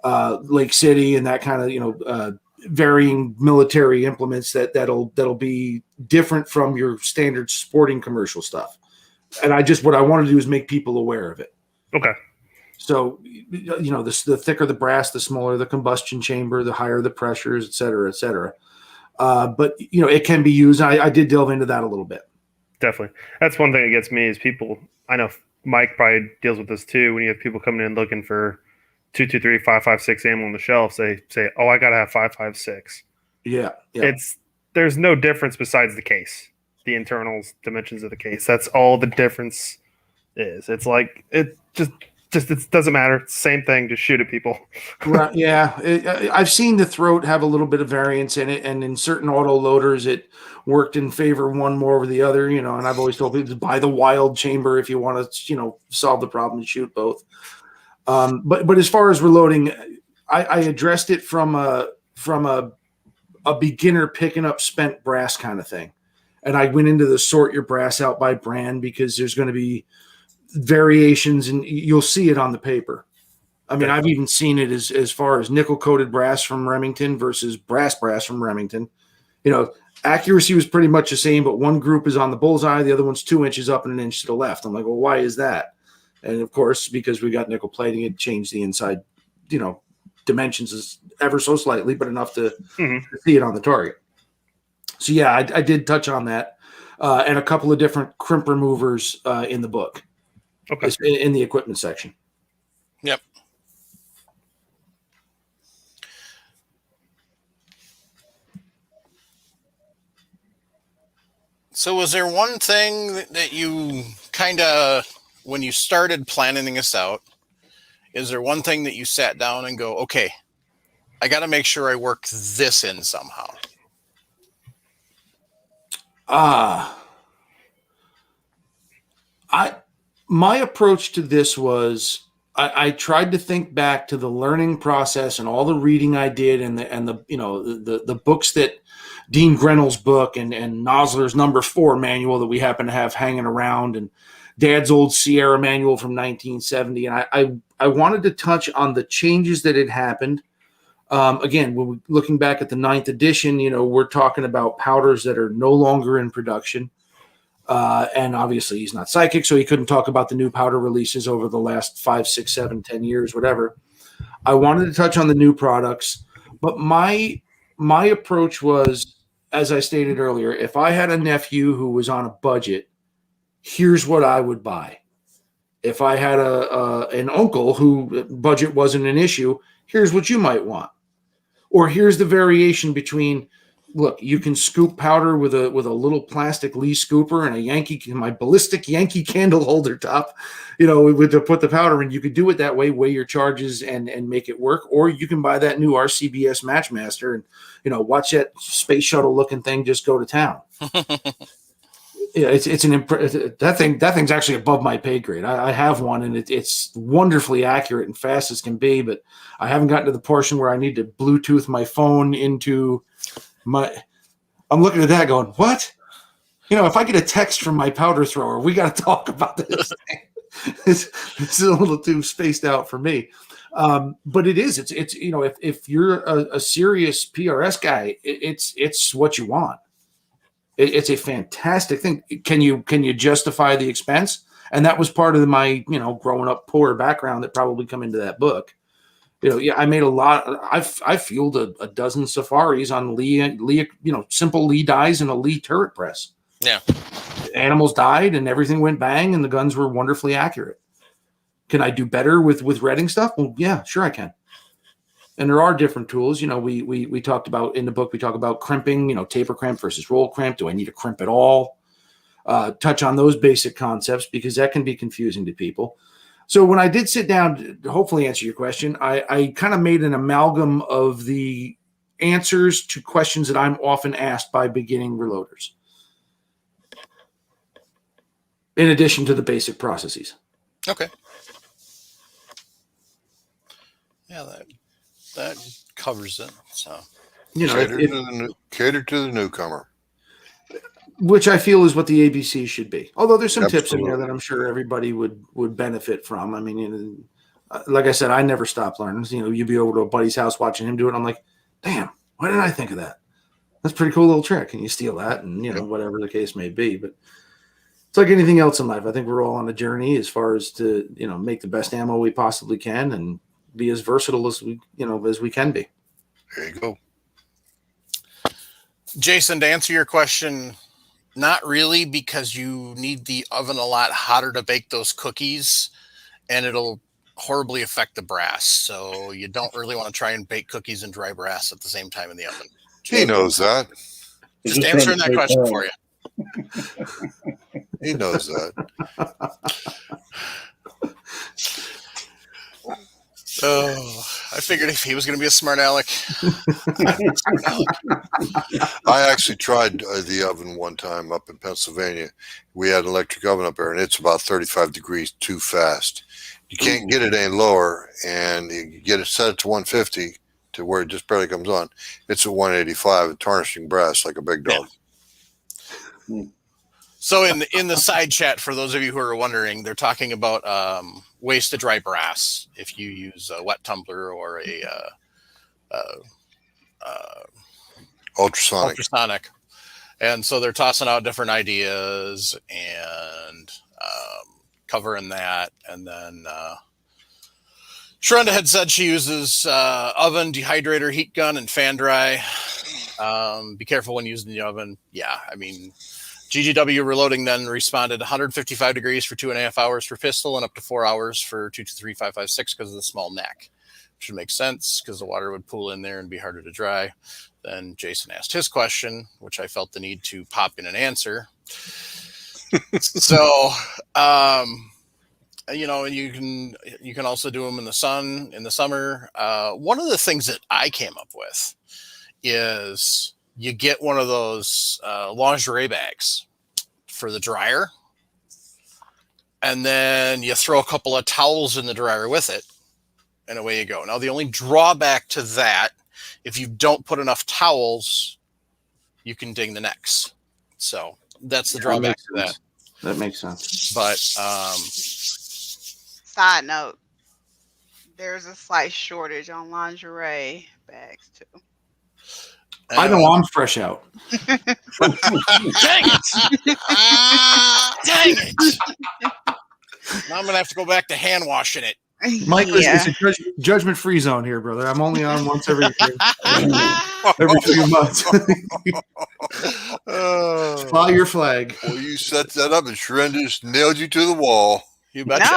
Lake City and that kind of varying military implements that'll be different from your standard sporting commercial stuff. And what I want to do is make people aware of it. Okay. So, the thicker the brass, the smaller the combustion chamber, the higher the pressures, et cetera, et cetera. But it can be used. I did delve into that a little bit. Definitely. That's one thing that gets me is people, I know Mike probably deals with this too. When you have people coming in looking for 223, 5.56 ammo on the shelves, they say, "Oh, I gotta have 5.56." Yeah. There's no difference besides the case, the internals dimensions of the case. That's all the difference is. It's like it just it doesn't matter. It's the same thing. Just shoot at people. Right. Yeah. I've seen the throat have a little bit of variance in it, and in certain auto loaders, it worked in favor of one more over the other. And I've always told people to buy the wild chamber if you want to, solve the problem and shoot both. But as far as reloading, I addressed it from a beginner picking up spent brass kind of thing. And I went into the sort your brass out by brand because there's going to be variations and you'll see it on the paper. I mean, I've even seen it as far as nickel coated brass from Remington versus brass from Remington. Accuracy was pretty much the same, but one group is on the bullseye. The other one's 2 inches up and an inch to the left. I'm like, well, why is that? And of course, because we got nickel plating, it changed the inside, dimensions is ever so slightly, but enough to see it on the target. So yeah, I did touch on that and a couple of different crimp removers in the book. Okay. In the equipment section. Yep. So was there one thing that you kind of, when you started planning this out, is there one thing that you sat down and go, okay, I got to make sure I work this in somehow? My approach to this was I tried to think back to the learning process and all the reading I did, and the books that Dean Grenell's book and Nosler's number 4 manual that we happen to have hanging around, and Dad's old Sierra manual from 1970. And I wanted to touch on the changes that had happened. Again, when we're looking back at the 9th edition, we're talking about powders that are no longer in production. And obviously he's not psychic, so he couldn't talk about the new powder releases over the last 5, 6, 7, 10 years, whatever. I wanted to touch on the new products, but my approach was, as I stated earlier, if I had a nephew who was on a budget, here's what I would buy. If I had an uncle who budget wasn't an issue, here's what you might want. Or here's the variation between, look, you can scoop powder with a little plastic Lee scooper and my ballistic Yankee candle holder top, to put the powder in. You could do it that way, weigh your charges and make it work. Or you can buy that new RCBS Matchmaster and, watch that space shuttle looking thing just go to town. Yeah, that thing's actually above my pay grade. I have one, and it's wonderfully accurate and fast as can be, but I haven't gotten to the portion where I need to Bluetooth my phone into I'm looking at that going, what? If I get a text from my powder thrower, we got to talk about this thing. It's a little too spaced out for me. But it's if you're a serious PRS guy, it's what you want. It's a fantastic thing. Can you justify the expense? And that was part of my, growing up poor background that probably come into that book. I made a lot. I fueled a dozen safaris on Lee, simple Lee dies and a Lee turret press. Yeah. Animals died and everything went bang and the guns were wonderfully accurate. Can I do better with redding stuff? Well, yeah, sure I can. And there are different tools. We talked about in the book, we talk about crimping, taper crimp versus roll crimp. Do I need to crimp at all? Touch on those basic concepts because that can be confusing to people. So when I did sit down to hopefully answer your question, I kind of made an amalgam of the answers to questions that I'm often asked by beginning reloaders, in addition to the basic processes. Okay. Yeah, that covers it. So, cater to the newcomer, which I feel is what the ABC should be. Although there's some Absolutely. tips in there that I'm sure everybody would benefit from. I mean, like I said, I never stop learning. You'd be over to a buddy's house watching him do it. I'm like, damn, why didn't I think of that? That's a pretty cool little trick. And you steal that and, whatever the case may be. But it's like anything else in life. I think we're all on a journey as far as to, make the best ammo we possibly can and be as versatile as we can be. There you go. Jason, to answer your question, not really, because you need the oven a lot hotter to bake those cookies, and it'll horribly affect the brass. So you don't really want to try and bake cookies and dry brass at the same time in the oven. He knows that. Just answering that question for you. He knows that. Oh, I figured if he was going to be a smart aleck. I actually tried the oven one time up in Pennsylvania. We had an electric oven up there, and it's about 35 degrees too fast. You can't get it any lower, and you get it set to 150 to where it just barely comes on. It's at 185 and tarnishing brass like a big dog. Yeah. So in the side chat, for those of you who are wondering, they're talking about ways to dry brass if you use a wet tumbler or a ultrasonic. And so they're tossing out different ideas and covering that. And then Shrenda had said she uses oven, dehydrator, heat gun, and fan dry. Be careful when using the oven. Yeah, I mean, GGW Reloading then responded 155 degrees for 2.5 hours for pistol and up to 4 hours for 223.556 because of the small neck, which would make sense because the water would pool in there and be harder to dry. Then Jason asked his question, which I felt the need to pop in an answer. So, you can also do them in the sun in the summer. One of the things that I came up with is you get one of those lingerie bags for the dryer. and then you throw a couple of towels in the dryer with it, and away you go. Now, the only drawback to that, if you don't put enough towels, you can ding the necks. So that's the drawback to that. That makes sense. But side note, there's a slight shortage on lingerie bags too. I know I'm fresh out. Dang it! Dang it! Now I'm gonna have to go back to hand washing it. Mike, it's a judgment-free zone here, brother. I'm only on once every few months. Fly your flag. Well, you set that up and Sharon just nailed you to the wall. You betcha. No,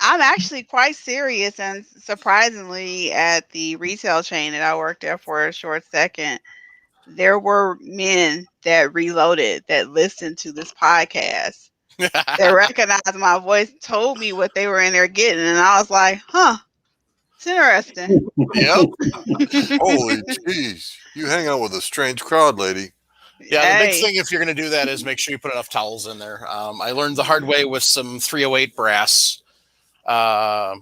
I'm actually quite serious, and surprisingly, at the retail chain that I worked at for a short second, there were men that reloaded that listened to this podcast. They recognized my voice, told me what they were in there getting, and I was like, huh, it's interesting. Yep. Holy jeez. You hang out with a strange crowd, lady. Yeah, the big thing if you're going to do that is make sure you put enough towels in there. I learned the hard way with some 308 brass that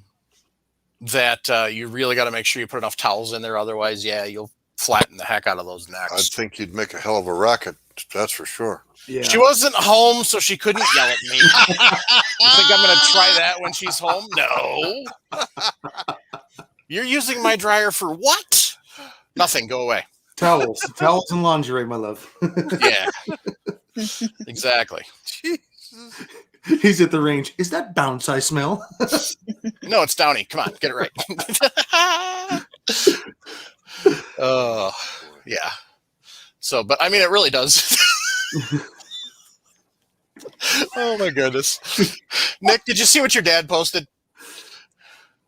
you really got to make sure you put enough towels in there. Otherwise, yeah, you'll flatten the heck out of those necks. I think you'd make a hell of a racket. That's for sure. Yeah. She wasn't home, so she couldn't yell at me. You think I'm going to try that when she's home? No. You're using my dryer for what? Nothing. Go away. Towels and lingerie, my love. Yeah. Exactly. He's at the range. Is that bounce I smell? No, it's Downy. Come on, get it right. Yeah. So, but I mean, it really does. Oh my goodness. Nick, did you see what your dad posted?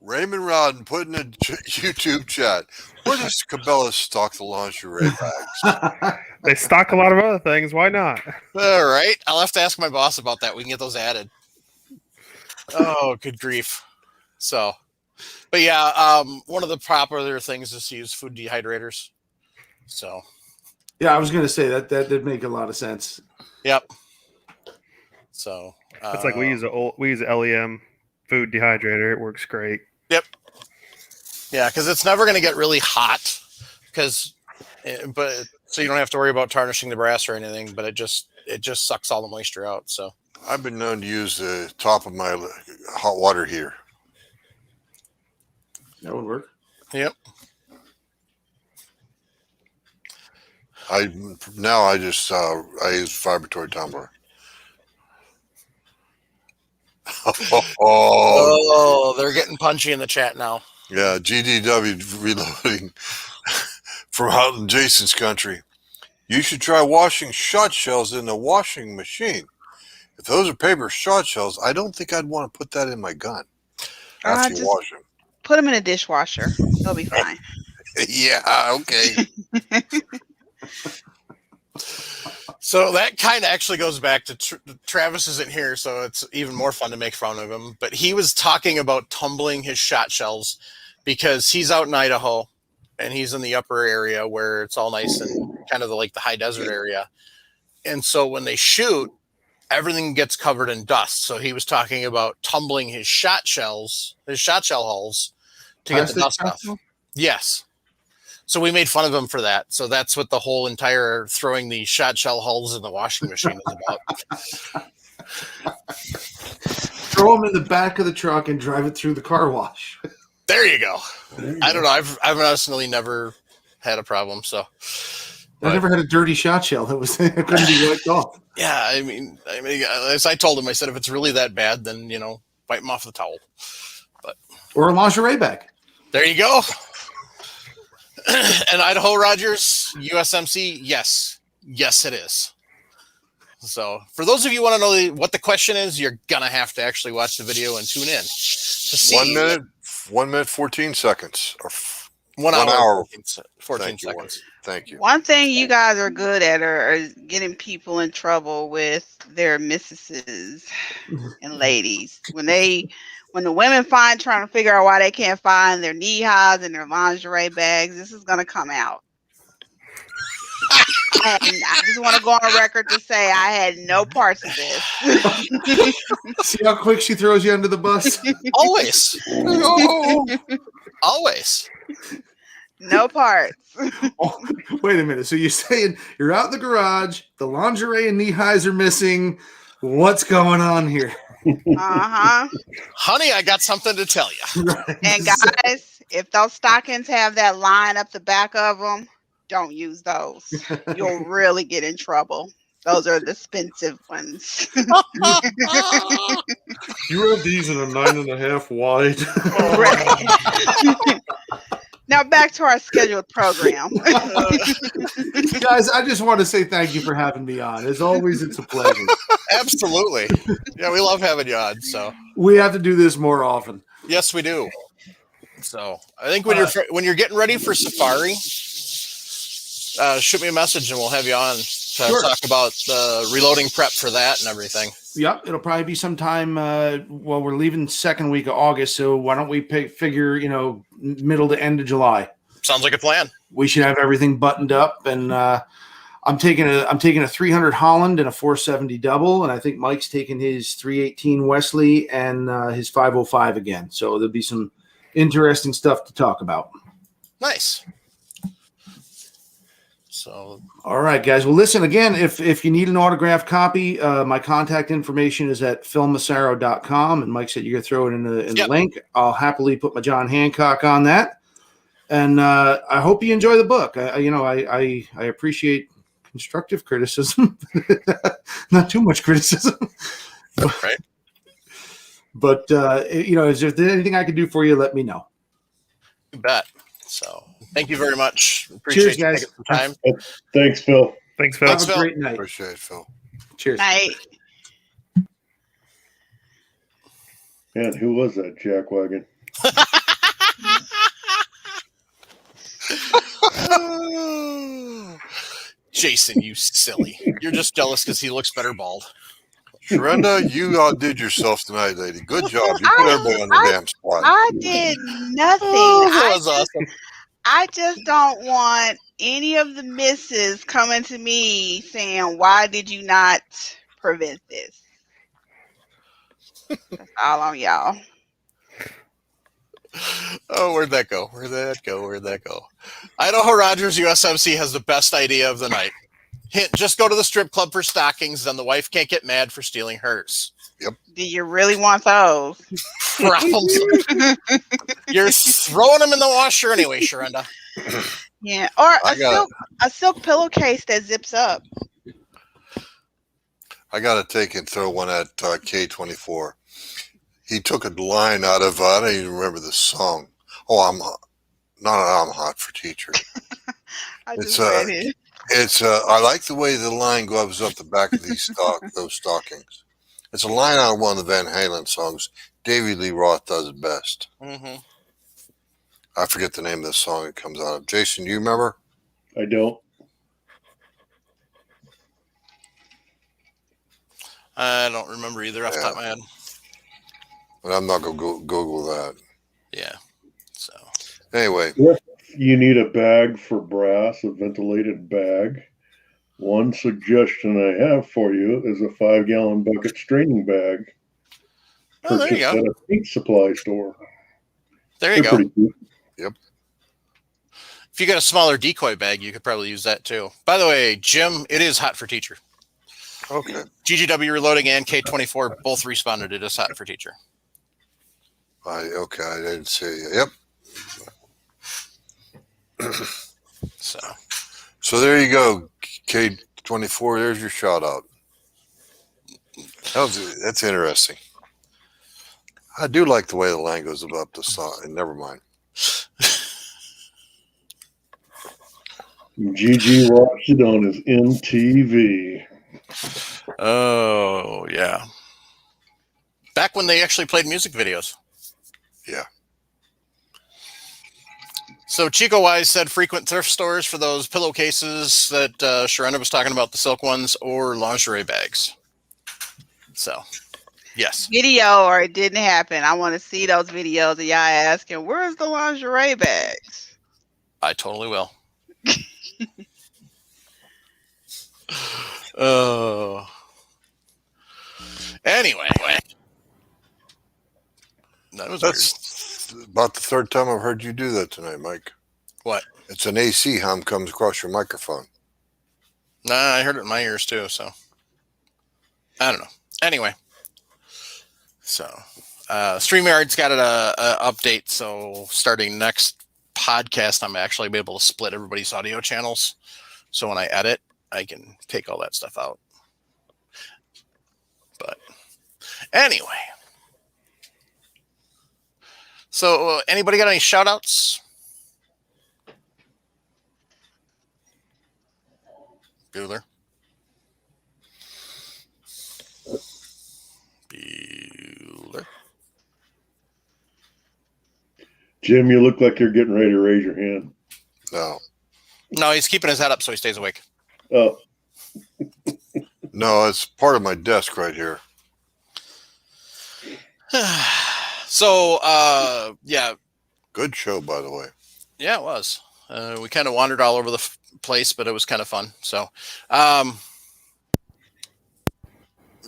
Raymond Rodden put in the YouTube chat. Where does Cabela's stock the lingerie bags? They stock a lot of other things. Why not? All right. I'll have to ask my boss about that. We can get those added. Oh, good grief. So, but yeah, one of the popular things is to use food dehydrators. So, yeah, I was going to say that did make a lot of sense. Yep. So it's like we use LEM food dehydrator. It works great. Yep. Yeah, because it's never going to get really hot, but so you don't have to worry about tarnishing the brass or anything. But it just sucks all the moisture out. So I've been known to use the top of my hot water heater. That would work. Yep. I use vibratory tumbler. Oh, they're getting punchy in the chat now. Yeah, GDW reloading from out in Jason's country. You should try washing shot shells in the washing machine. If those are paper shot shells, I don't think I'd want to put that in my gun after you wash them. Put them in a dishwasher. They'll be fine. Yeah, okay. So that kind of actually goes back to Travis isn't here, so it's even more fun to make fun of him. But he was talking about tumbling his shot shells because he's out in Idaho and he's in the upper area where it's all nice and kind of like the high desert area. And so when they shoot, everything gets covered in dust. So he was talking about tumbling his shot shell hulls to get the dust off. Yes. So we made fun of him for that. So that's what the whole entire throwing the shot shell hulls in the washing machine is about. Throw them in the back of the truck and drive it through the car wash. There you go. I don't know. I've honestly never had a problem. So I never had a dirty shot shell. It couldn't be wiped off. Yeah, I mean, as I told him, I said, if it's really that bad, then wipe them off the towel. Or a lingerie bag. There you go. And Idaho Rogers, USMC, yes, it is. So for those of you who want to know what the question is, you're gonna have to actually watch the video and tune in to see. 1 minute, 14 seconds, or 1 hour, 14 Thank seconds. Thank you. One thing you guys are good at are getting people in trouble with their mistresses and ladies. When the women trying to figure out why they can't find their knee highs and their lingerie bags, this is going to come out. I just want to go on record to say I had no parts of this. See how quick she throws you under the bus? Always. Always. No parts. Oh, wait a minute. So you're saying you're out in the garage, the lingerie and knee highs are missing. What's going on here? Uh-huh. Honey, I got something to tell you. Right. And guys, if those stockings have that line up the back of them, don't use those. You'll really get in trouble. Those are the expensive ones. You have these in a 9.5 wide. Right. Now back to our scheduled program. Guys, I just want to say thank you for having me on. As always, it's a pleasure. Absolutely. Yeah, we love having you on. So We have to do this more often. yes, we do. So I think when you're getting ready for safari, shoot me a message and we'll have you on to talk about the reloading prep for that and everything. Yep, it'll probably be sometime. Well, we're leaving second week of August, so why don't we figure middle to end of July? Sounds like a plan. We should have everything buttoned up, and I'm taking a 300 Holland and a 470 double, and I think Mike's taking his 318 Wesley and his 505 again. So there'll be some interesting stuff to talk about. Nice. So, all right, guys. Well, listen, again, if you need an autographed copy, my contact information is at philmassaro.com. And Mike said you're going to throw it in the link. I'll happily put my John Hancock on that. And I hope you enjoy the book. I appreciate constructive criticism, not too much criticism. Right. But, is there anything I can do for you, let me know. You bet. So thank you very much. Appreciate you taking some time. Thanks, Phil. Thanks, Phil. Have a great night. Appreciate it, Phil. Cheers. Night. Man, who was that jackwagon? Jason, you silly. You're just jealous because he looks better bald. Sharenda, you outdid yourself tonight, lady. Good job. You put everybody on the damn spot. I did nothing. That was awesome. I just don't want any of the misses coming to me saying, why did you not prevent this? That's all on y'all. Oh, where'd that go? Idaho Rogers USMC has the best idea of the night. Hint, just go to the strip club for stockings, then the wife can't get mad for stealing hers. Yep. Do you really want those? Problem. You're throwing them in the washer anyway, Sharenda. Yeah, or a silk pillowcase that zips up. I got to take and throw one at K24. He took a line out of, I don't even remember the song. Oh, I'm hot for teacher. I just read it. I like the way the line gloves up the back of those stockings. It's a line out of one of the Van Halen songs. Davy Lee Roth does it best. Mm-hmm. I forget the name of the song it comes out of. Jason, do you remember? I don't. I don't remember either off the top of my head. But I'm not going to Google that. Yeah. So anyway. If you need a bag for brass, a ventilated bag, one suggestion I have for you is a 5-gallon bucket straining bag. Oh, there you go. At a paint supply store. There you They're go. pretty good. Yep. If you got a smaller decoy bag, you could probably use that too. By the way, Jim, it is hot for teacher. Okay. GGW Reloading and K24 both responded. It is hot for teacher. I didn't see it. Yep. So there you go, K24. There's your shout out. That's interesting. I do like the way the line goes up the side. Never mind. GG watched it on his MTV. Oh, yeah. Back when they actually played music videos. Yeah. So Chico Wise said frequent thrift stores for those pillowcases that Sharenda was talking about, the silk ones, or lingerie bags. So, yes. Video or it didn't happen. I want to see those videos of y'all asking, where's the lingerie bags? I totally will. Oh. Anyway, that was weird. That's about the third time I've heard you do that tonight, Mike. What? It's an AC hum comes across your microphone. Nah, I heard it in my ears too. So I don't know. Anyway, so StreamYard's got a update. So starting next podcast, I'm actually be able to split everybody's audio channels. So when I edit, I can take all that stuff out. But anyway, so anybody got any shout outs? Bueller. Jim, you look like you're getting ready to raise your hand. No, he's keeping his head up so he stays awake. Oh. No, it's part of my desk right here. So, yeah. Good show, by the way. Yeah, it was. We kind of wandered all over the place, but it was kind of fun. So,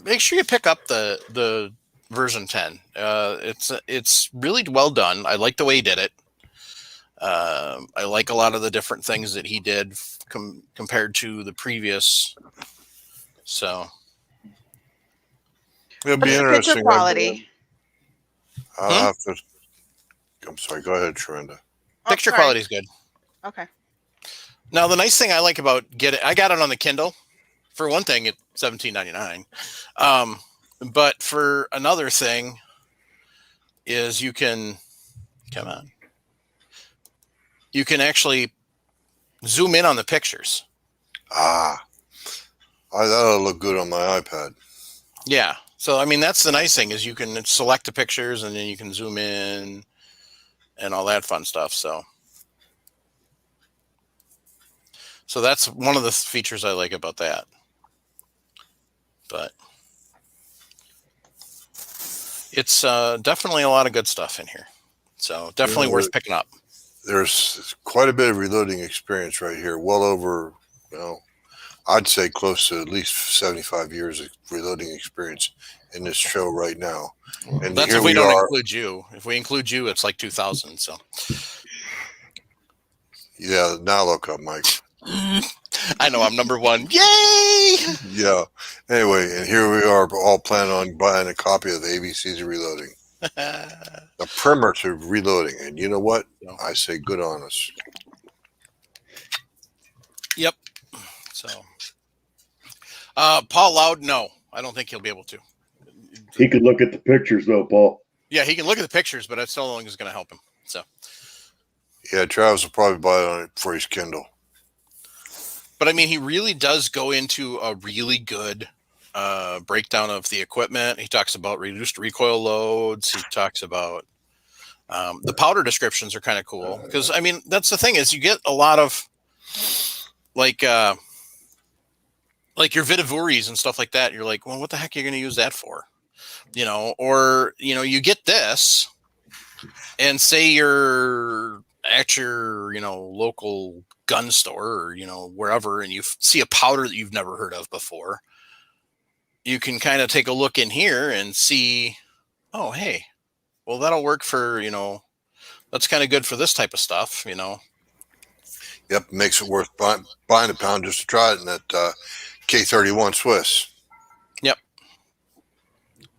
make sure you pick up the version 10. It's really well done. I like the way he did it. I like a lot of the different things that he did compared to the previous. So it'll be What's the interesting. picture quality? I'll have to. I'm sorry. Go ahead, Sharonda. Picture quality is good. Okay. Now the nice thing I like about I got it on the Kindle. For one thing, it's $17.99. But for another thing, is you can actually zoom in on the pictures. That'll look good on my iPad. Yeah. So, I mean, that's the nice thing is you can select the pictures and then you can zoom in and all that fun stuff. So that's one of the features I like about that. But it's definitely a lot of good stuff in here. So definitely worth picking up. There's quite a bit of reloading experience right here. Well over, I'd say close to at least 75 years of reloading experience in this show right now. And that's here if we don't are. Include you. If we include you, it's like 2000. So yeah, now look up, Mike. I know I'm number one. Yay! Yeah. Anyway, and here we are, all planning on buying a copy of the ABCs of Reloading. The primer to Reloading, and you know what? I say good on us. Yep. So, Paul Loud, no, I don't think he'll be able to. He could look at the pictures, though, Paul. Yeah, he can look at the pictures, but I still don't think it's going to help him. So, yeah, Travis will probably buy it on it for his Kindle. But I mean, he really does go into a really good breakdown of the equipment. He talks about reduced recoil loads. He talks about the powder descriptions are kind of cool because I mean that's the thing is you get a lot of like your Vitavuris and stuff like that. You're like, well, what the heck are you going to use that for? Or you get this, and say you're at your local gun store or wherever, and you see a powder that you've never heard of before. You can kind of take a look in here and see, oh, hey, well, that'll work for, that's kind of good for this type of stuff, Yep, makes it worth buying a pound just to try it in that K31 Swiss. Yep.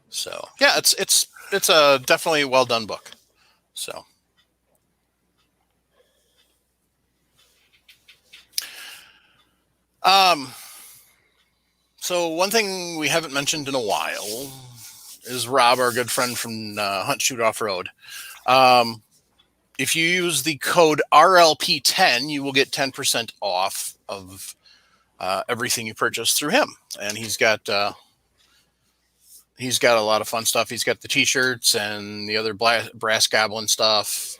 So, yeah, it's a definitely well done book. So. So one thing we haven't mentioned in a while is Rob, our good friend from Hunt Shoot Off Road. If you use the code RLP10, you will get 10% off of everything you purchase through him. And he's got a lot of fun stuff. He's got the T-shirts and the other brass goblin stuff.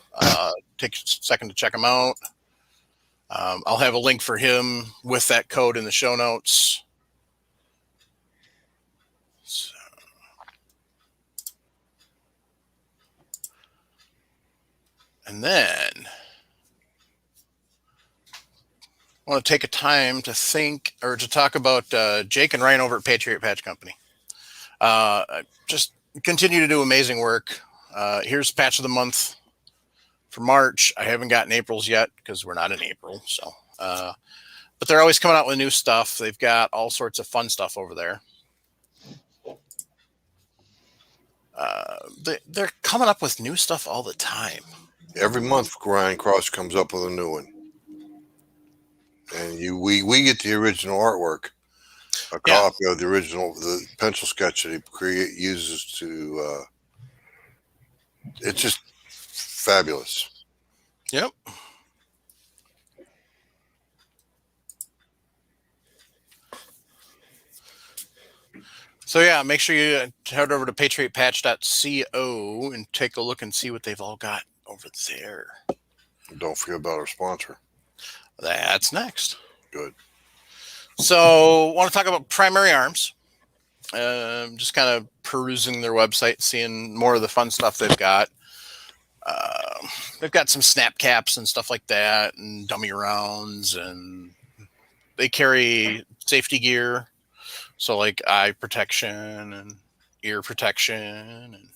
Take a second to check them out. I'll have a link for him with that code in the show notes. So. And then, want to take a time to think or to talk about Jake and Ryan over at Patriot Patch Company. Just continue to do amazing work. Here's patch of the month for March. I haven't gotten April's yet because we're not in April. So, but they're always coming out with new stuff. They've got all sorts of fun stuff over there. They're coming up with new stuff all the time. Every month, Ryan Cross comes up with a new one. And we get the original artwork, a copy of the pencil sketch that he uses to. It's just fabulous. Yep. So yeah, make sure you head over to patriotpatch.co and take a look and see what they've all got over there. Don't forget about our sponsor. That's next. Good. So, want to talk about Primary Arms. Just kind of perusing their website, seeing more of the fun stuff they've got. They've got some snap caps and stuff like that, and dummy rounds, and they carry safety gear, so like eye protection and ear protection, and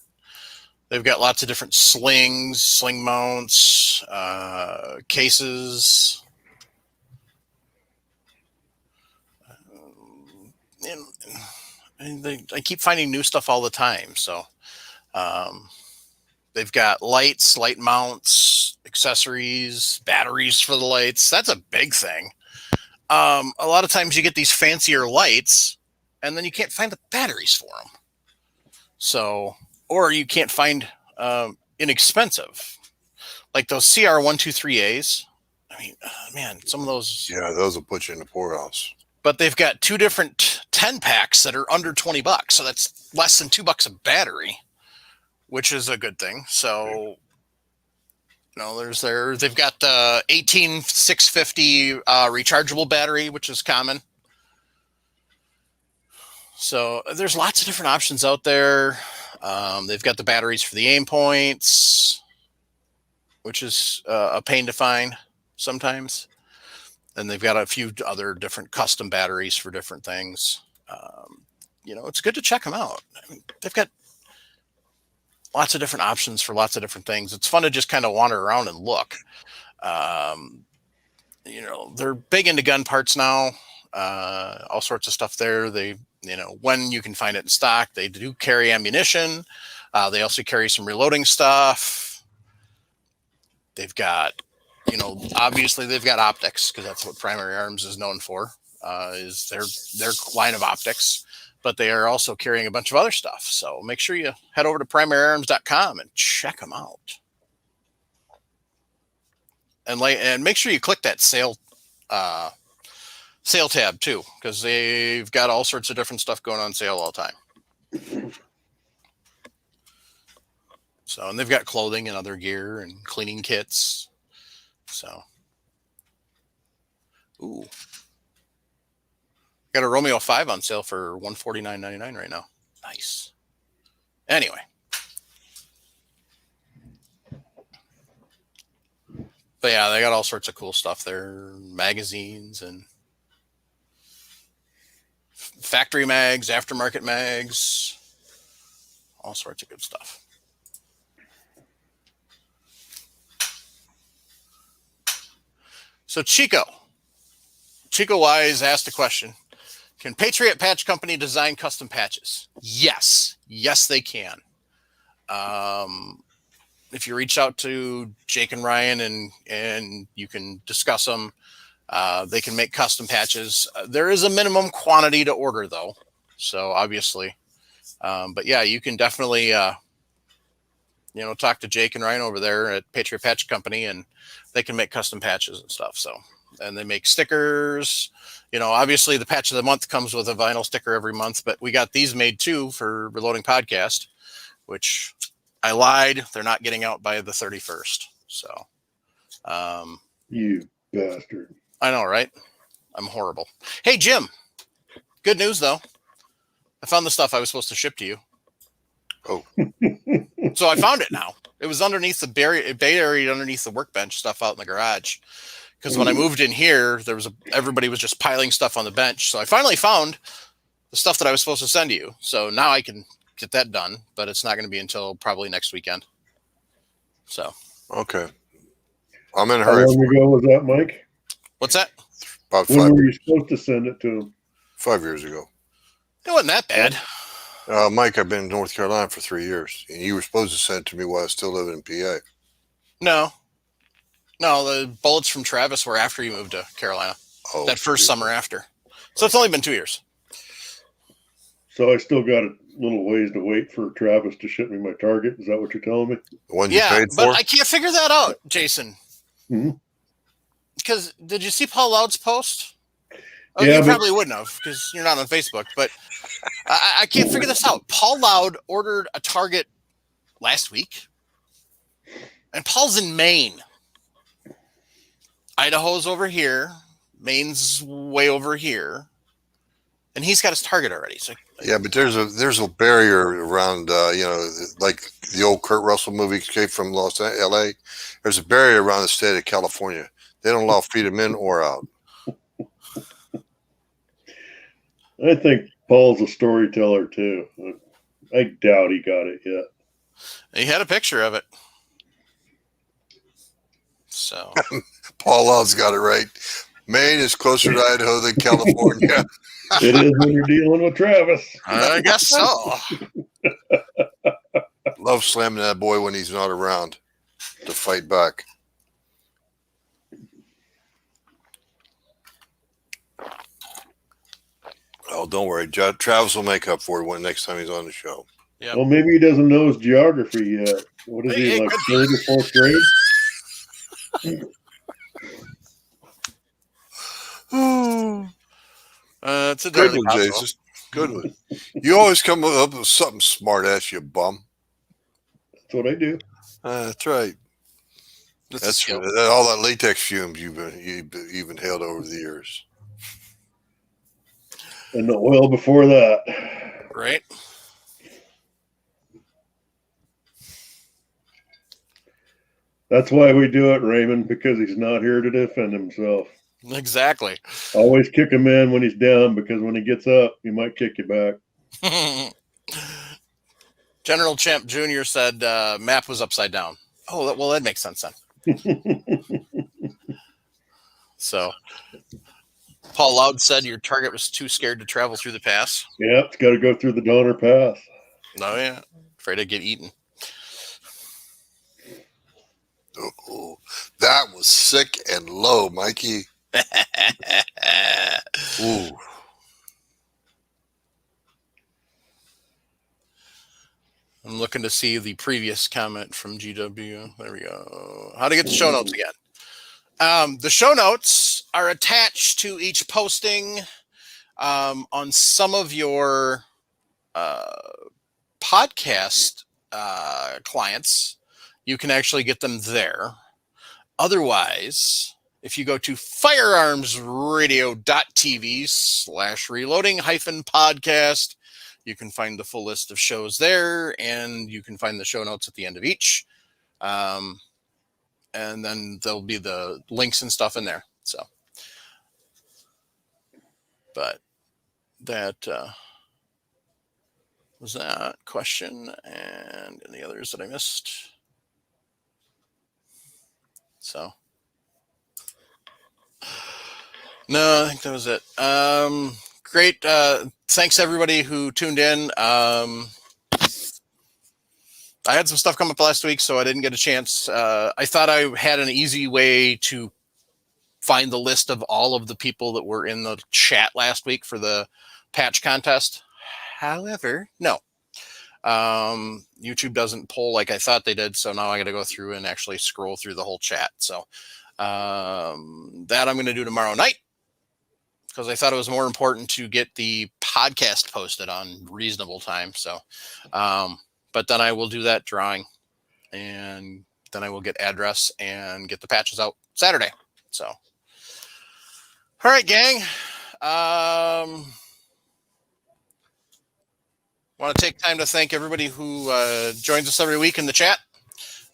they've got lots of different slings, sling mounts, cases. And I keep finding new stuff all the time. So they've got lights, light mounts, accessories, batteries for the lights. That's a big thing. A lot of times you get these fancier lights and then you can't find the batteries for them. So, or you can't find inexpensive, like those CR123As. I mean, man, some of those. Yeah, those will put you in the poorhouse. But they've got two different 10 packs that are under $20. So that's less than $2 a battery, which is a good thing. So, they've got the 18650 rechargeable battery, which is common. So there's lots of different options out there. They've got the batteries for the aim points, which is a pain to find sometimes. And they've got a few other different custom batteries for different things. It's good to check them out. I mean, they've got lots of different options for lots of different things. It's fun to just kind of wander around and look. They're big into gun parts now. All sorts of stuff there. They, when you can find it in stock, they do carry ammunition. They also carry some reloading stuff. They've got, obviously they've got optics because that's what Primary Arms is known for, is their line of optics, but they are also carrying a bunch of other stuff. So make sure you head over to primaryarms.com and check them out. And make sure you click that sale tab too, because they've got all sorts of different stuff going on sale all the time. So, and they've got clothing and other gear and cleaning kits. So, ooh, got a Romeo 5 on sale for $149.99 right now. Nice. Anyway, but yeah, they got all sorts of cool stuff there, magazines and factory mags, aftermarket mags, all sorts of good stuff. So Chico Wise asked a question. Can Patriot Patch Company design custom patches? Yes, they can. If you reach out to Jake and Ryan and you can discuss them, they can make custom patches. There is a minimum quantity to order though. So obviously, but yeah, you can definitely, talk to Jake and Ryan over there at Patriot Patch Company and they can make custom patches and stuff. So, and they make stickers, obviously the patch of the month comes with a vinyl sticker every month, but we got these made too for Reloading Podcast, which I lied. They're not getting out by the 31st. So, you bastard. I know, right? I'm horrible. Hey, Jim, good news though. I found the stuff I was supposed to ship to you. Oh, so I found it now. It was underneath buried underneath the workbench stuff out in the garage. because when I moved in here, everybody was just piling stuff on the bench. So I finally found the stuff that I was supposed to send to you. So now I can get that done, but it's not going to be until probably next weekend. So Okay. I'm in a How hurry. long ago was that, Mike? what's that? About When were you supposed to send it to him? 5 years ago. It wasn't that bad. Mike, I've been in North Carolina for 3 years, and you were supposed to send it to me while I was still living in PA. No, the bullets from Travis were after you moved to Carolina. Oh, That first summer after. So it's only been 2 years. So I still got a little ways to wait for Travis to ship me my target. Is that what you're telling me? The one you paid but for? I can't figure that out, Jason. Mhm. Because did you see Paul Loud's post? Oh, Yeah, you but- probably wouldn't have because you're not on Facebook. But I can't figure this out. Paul Loud ordered a target last week, and Paul's in Maine. Idaho's over here. Maine's way over here, and he's got his target already. So Yeah, but there's a barrier around, like the old Kurt Russell movie Escape from L.A. There's a barrier around the state of California. They don't allow freedom in or out. I think Paul's a storyteller too. I doubt he got it yet. he had a picture of it. So Paul Loud's got it right. Maine is closer to Idaho than California. It is when you're dealing with Travis. I guess so. Love slamming that boy when he's not around to fight back. Oh, don't worry. Travis will make up for it when next time he's on the show. Yep. Well, maybe he doesn't know his geography yet. What is he, Hey, like good. third or fourth grade? It's a Good daily one, possible. Jason. Good one. You always come up with something smart ass, you bum. That's what I do. That's right. It's a That's skill. all that latex fumes you've inhaled over the years. And the oil before that. Right? That's why we do it, Raymond, because he's not here to defend himself. Exactly. Always kick him in when he's down, because when he gets up, he might kick you back. General Champ Jr. said map was upside down. Oh, well, that makes sense then. So Paul Loud said your target was too scared to travel through the pass. Yeah, it's got to go through the Donner Pass. Oh, yeah. Afraid I'd get eaten. Oh, that was sick and low, Mikey. Ooh. I'm looking to see the previous comment from GW. There we go. How to get the show notes again. The show notes are attached to each posting on some of your podcast clients. You can actually get them there. Otherwise, if you go to firearmsradio.tv/reloading-podcast, you can find the full list of shows there, and you can find the show notes at the end of each. And then there'll be the links and stuff in there. So, but that was that question, and any others that I missed. So, no, I think that was it. Great. Thanks everybody who tuned in. I had some stuff come up last week, so I didn't get a chance. I thought I had an easy way to find the list of all of the people that were in the chat last week for the patch contest. However, no. YouTube doesn't poll like I thought they did, so now I got to go through and actually scroll through the whole chat. So that I'm going to do tomorrow night, because I thought it was more important to get the podcast posted on reasonable time. So, but then I will do that drawing, and then I will get address and get the patches out Saturday. So, all right, gang. Want to take time to thank everybody who joins us every week in the chat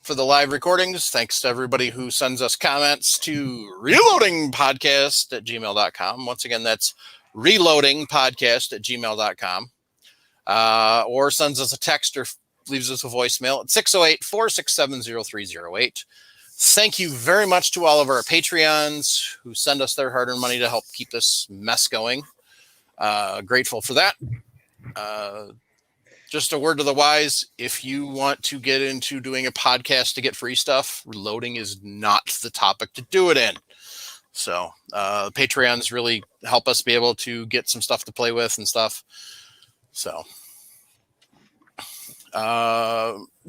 for the live recordings. Thanks to everybody who sends us comments to reloadingpodcast@gmail.com. Once again, that's reloadingpodcast@gmail.com. Or sends us a text or leaves us a voicemail at 608-467-0308. Thank you very much to all of our Patreons who send us their hard-earned money to help keep this mess going. Grateful for that. Just a word to the wise, if you want to get into doing a podcast to get free stuff, reloading is not the topic to do it in. So Patreons really help us be able to get some stuff to play with and stuff. So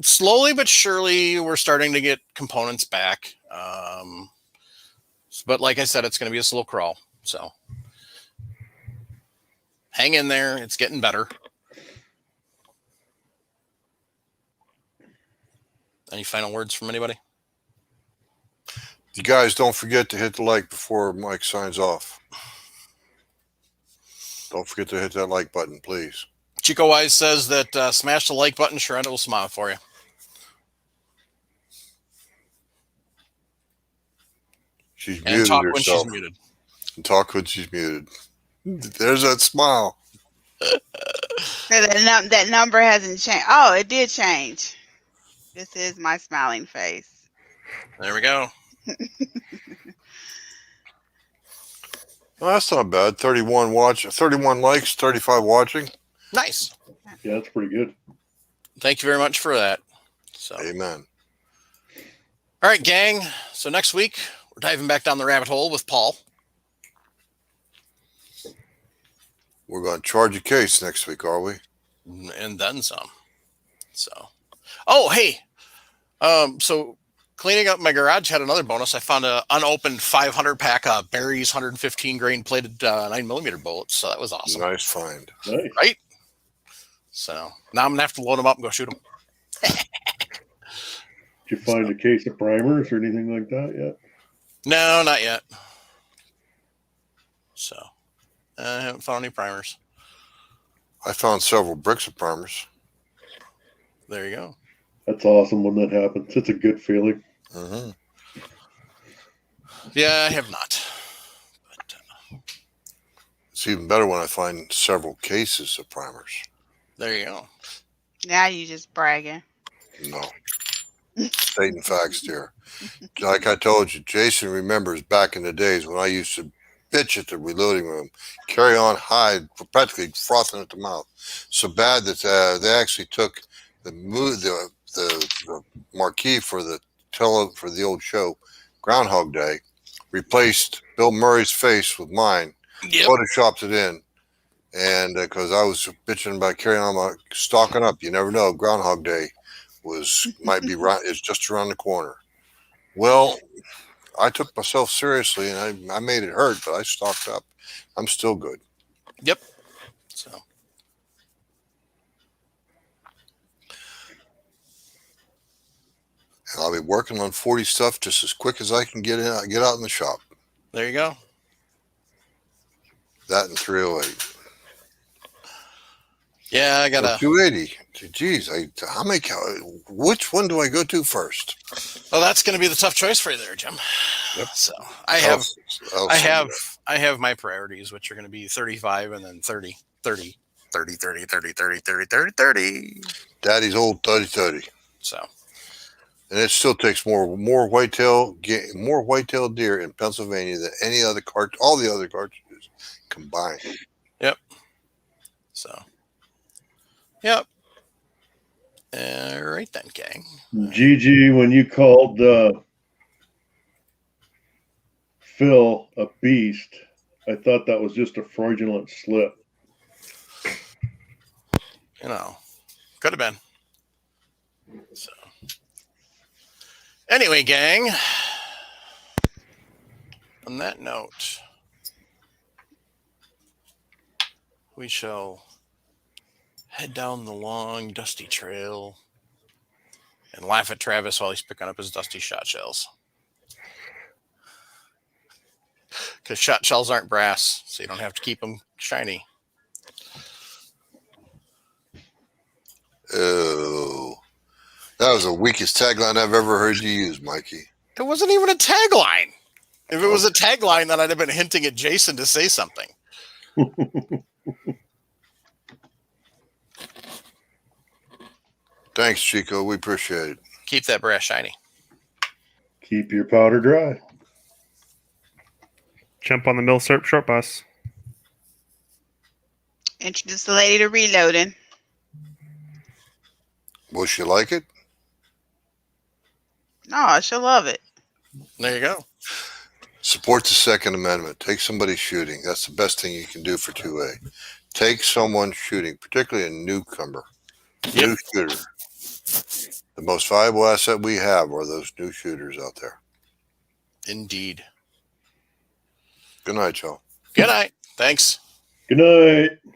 slowly but surely, we're starting to get components back. But like I said, it's going to be a slow crawl. So hang in there. It's getting better. Any final words from anybody? You guys don't forget to hit the like before Mike signs off. Don't forget to hit that like button, please. Chico Wise says that smash the like button, Sharenta will smile for you. She's And muted talk when herself. she's muted. And talk when she's muted. There's that smile. That number hasn't changed. Oh, it did change. This is my smiling face. There we go. Well, that's not bad. 31 likes, 35 watching. Nice. Yeah, that's pretty good. Thank you very much for that. So, Amen. all right, gang. So next week, we're diving back down the rabbit hole with Paul. We're going to charge a case next week, are we? And then some. So, oh, hey. So cleaning up my garage had another bonus. I found an unopened 500 pack of Barry's 115 grain plated 9mm bullets. So that was awesome. Nice find. Nice. Right? So now I'm going to have to load them up and go shoot them. Did you find a case of primers or anything like that yet? No, not yet. So I haven't found any primers. I found several bricks of primers. There you go. That's awesome when that happens. It's a good feeling. Mm-hmm. Yeah, I have not. But, It's even better when I find several cases of primers. there you go. Now you just bragging. No. Stating facts there. Like I told you, Jason remembers back in the days when I used to bitch at the reloading room, carry on high, practically frothing at the mouth. So bad that they actually took the marquee for the old show, Groundhog Day, replaced Bill Murray's face with mine, Yep. photoshopped it in, and because I was bitching about carrying on my stocking up, you never know. Groundhog Day might be right. It's just around the corner. Well, I took myself seriously, and I made it hurt, but I stocked up. I'm still good. Yep. So. And I'll be working on 40 stuff just as quick as I can get out in the shop. There you go. That and 308. Yeah, I got Or 280. Geez, which one do I go to first? Well, that's going to be the tough choice for you there, Jim. Yep. So I have my priorities, which are going to be 35 and then 30, 30, 30, 30, 30, 30, 30, 30, 30. Daddy's old 30-30. So. And it still takes more whitetail deer in Pennsylvania than any other all the other cartridges combined. Yep. So. Yep. All right then, gang. Gigi, when you called Phil a beast, I thought that was just a fraudulent slip. You know, could have been. So. Anyway, gang. On that note, we shall head down the long, dusty trail and laugh at Travis while he's picking up his dusty shot shells. Because shot shells aren't brass, so you don't have to keep them shiny. Oh, that That was the weakest tagline I've ever heard you use, Mikey. It wasn't even a tagline. If it was a tagline, then I'd have been hinting at Jason to say something. Thanks, Chico. We appreciate it. Keep that brass shiny. Keep your powder dry. Jump on the Mill Serp short bus. Introduce the lady to reloading. Will she like it? No, she'll love it. There you go. Support the Second Amendment. Take somebody shooting. That's the best thing you can do for 2A. Take someone shooting, particularly a newcomer, new shooter. The most valuable asset we have are those new shooters out there. Indeed. Good night, y'all. Good night. Thanks. Good night.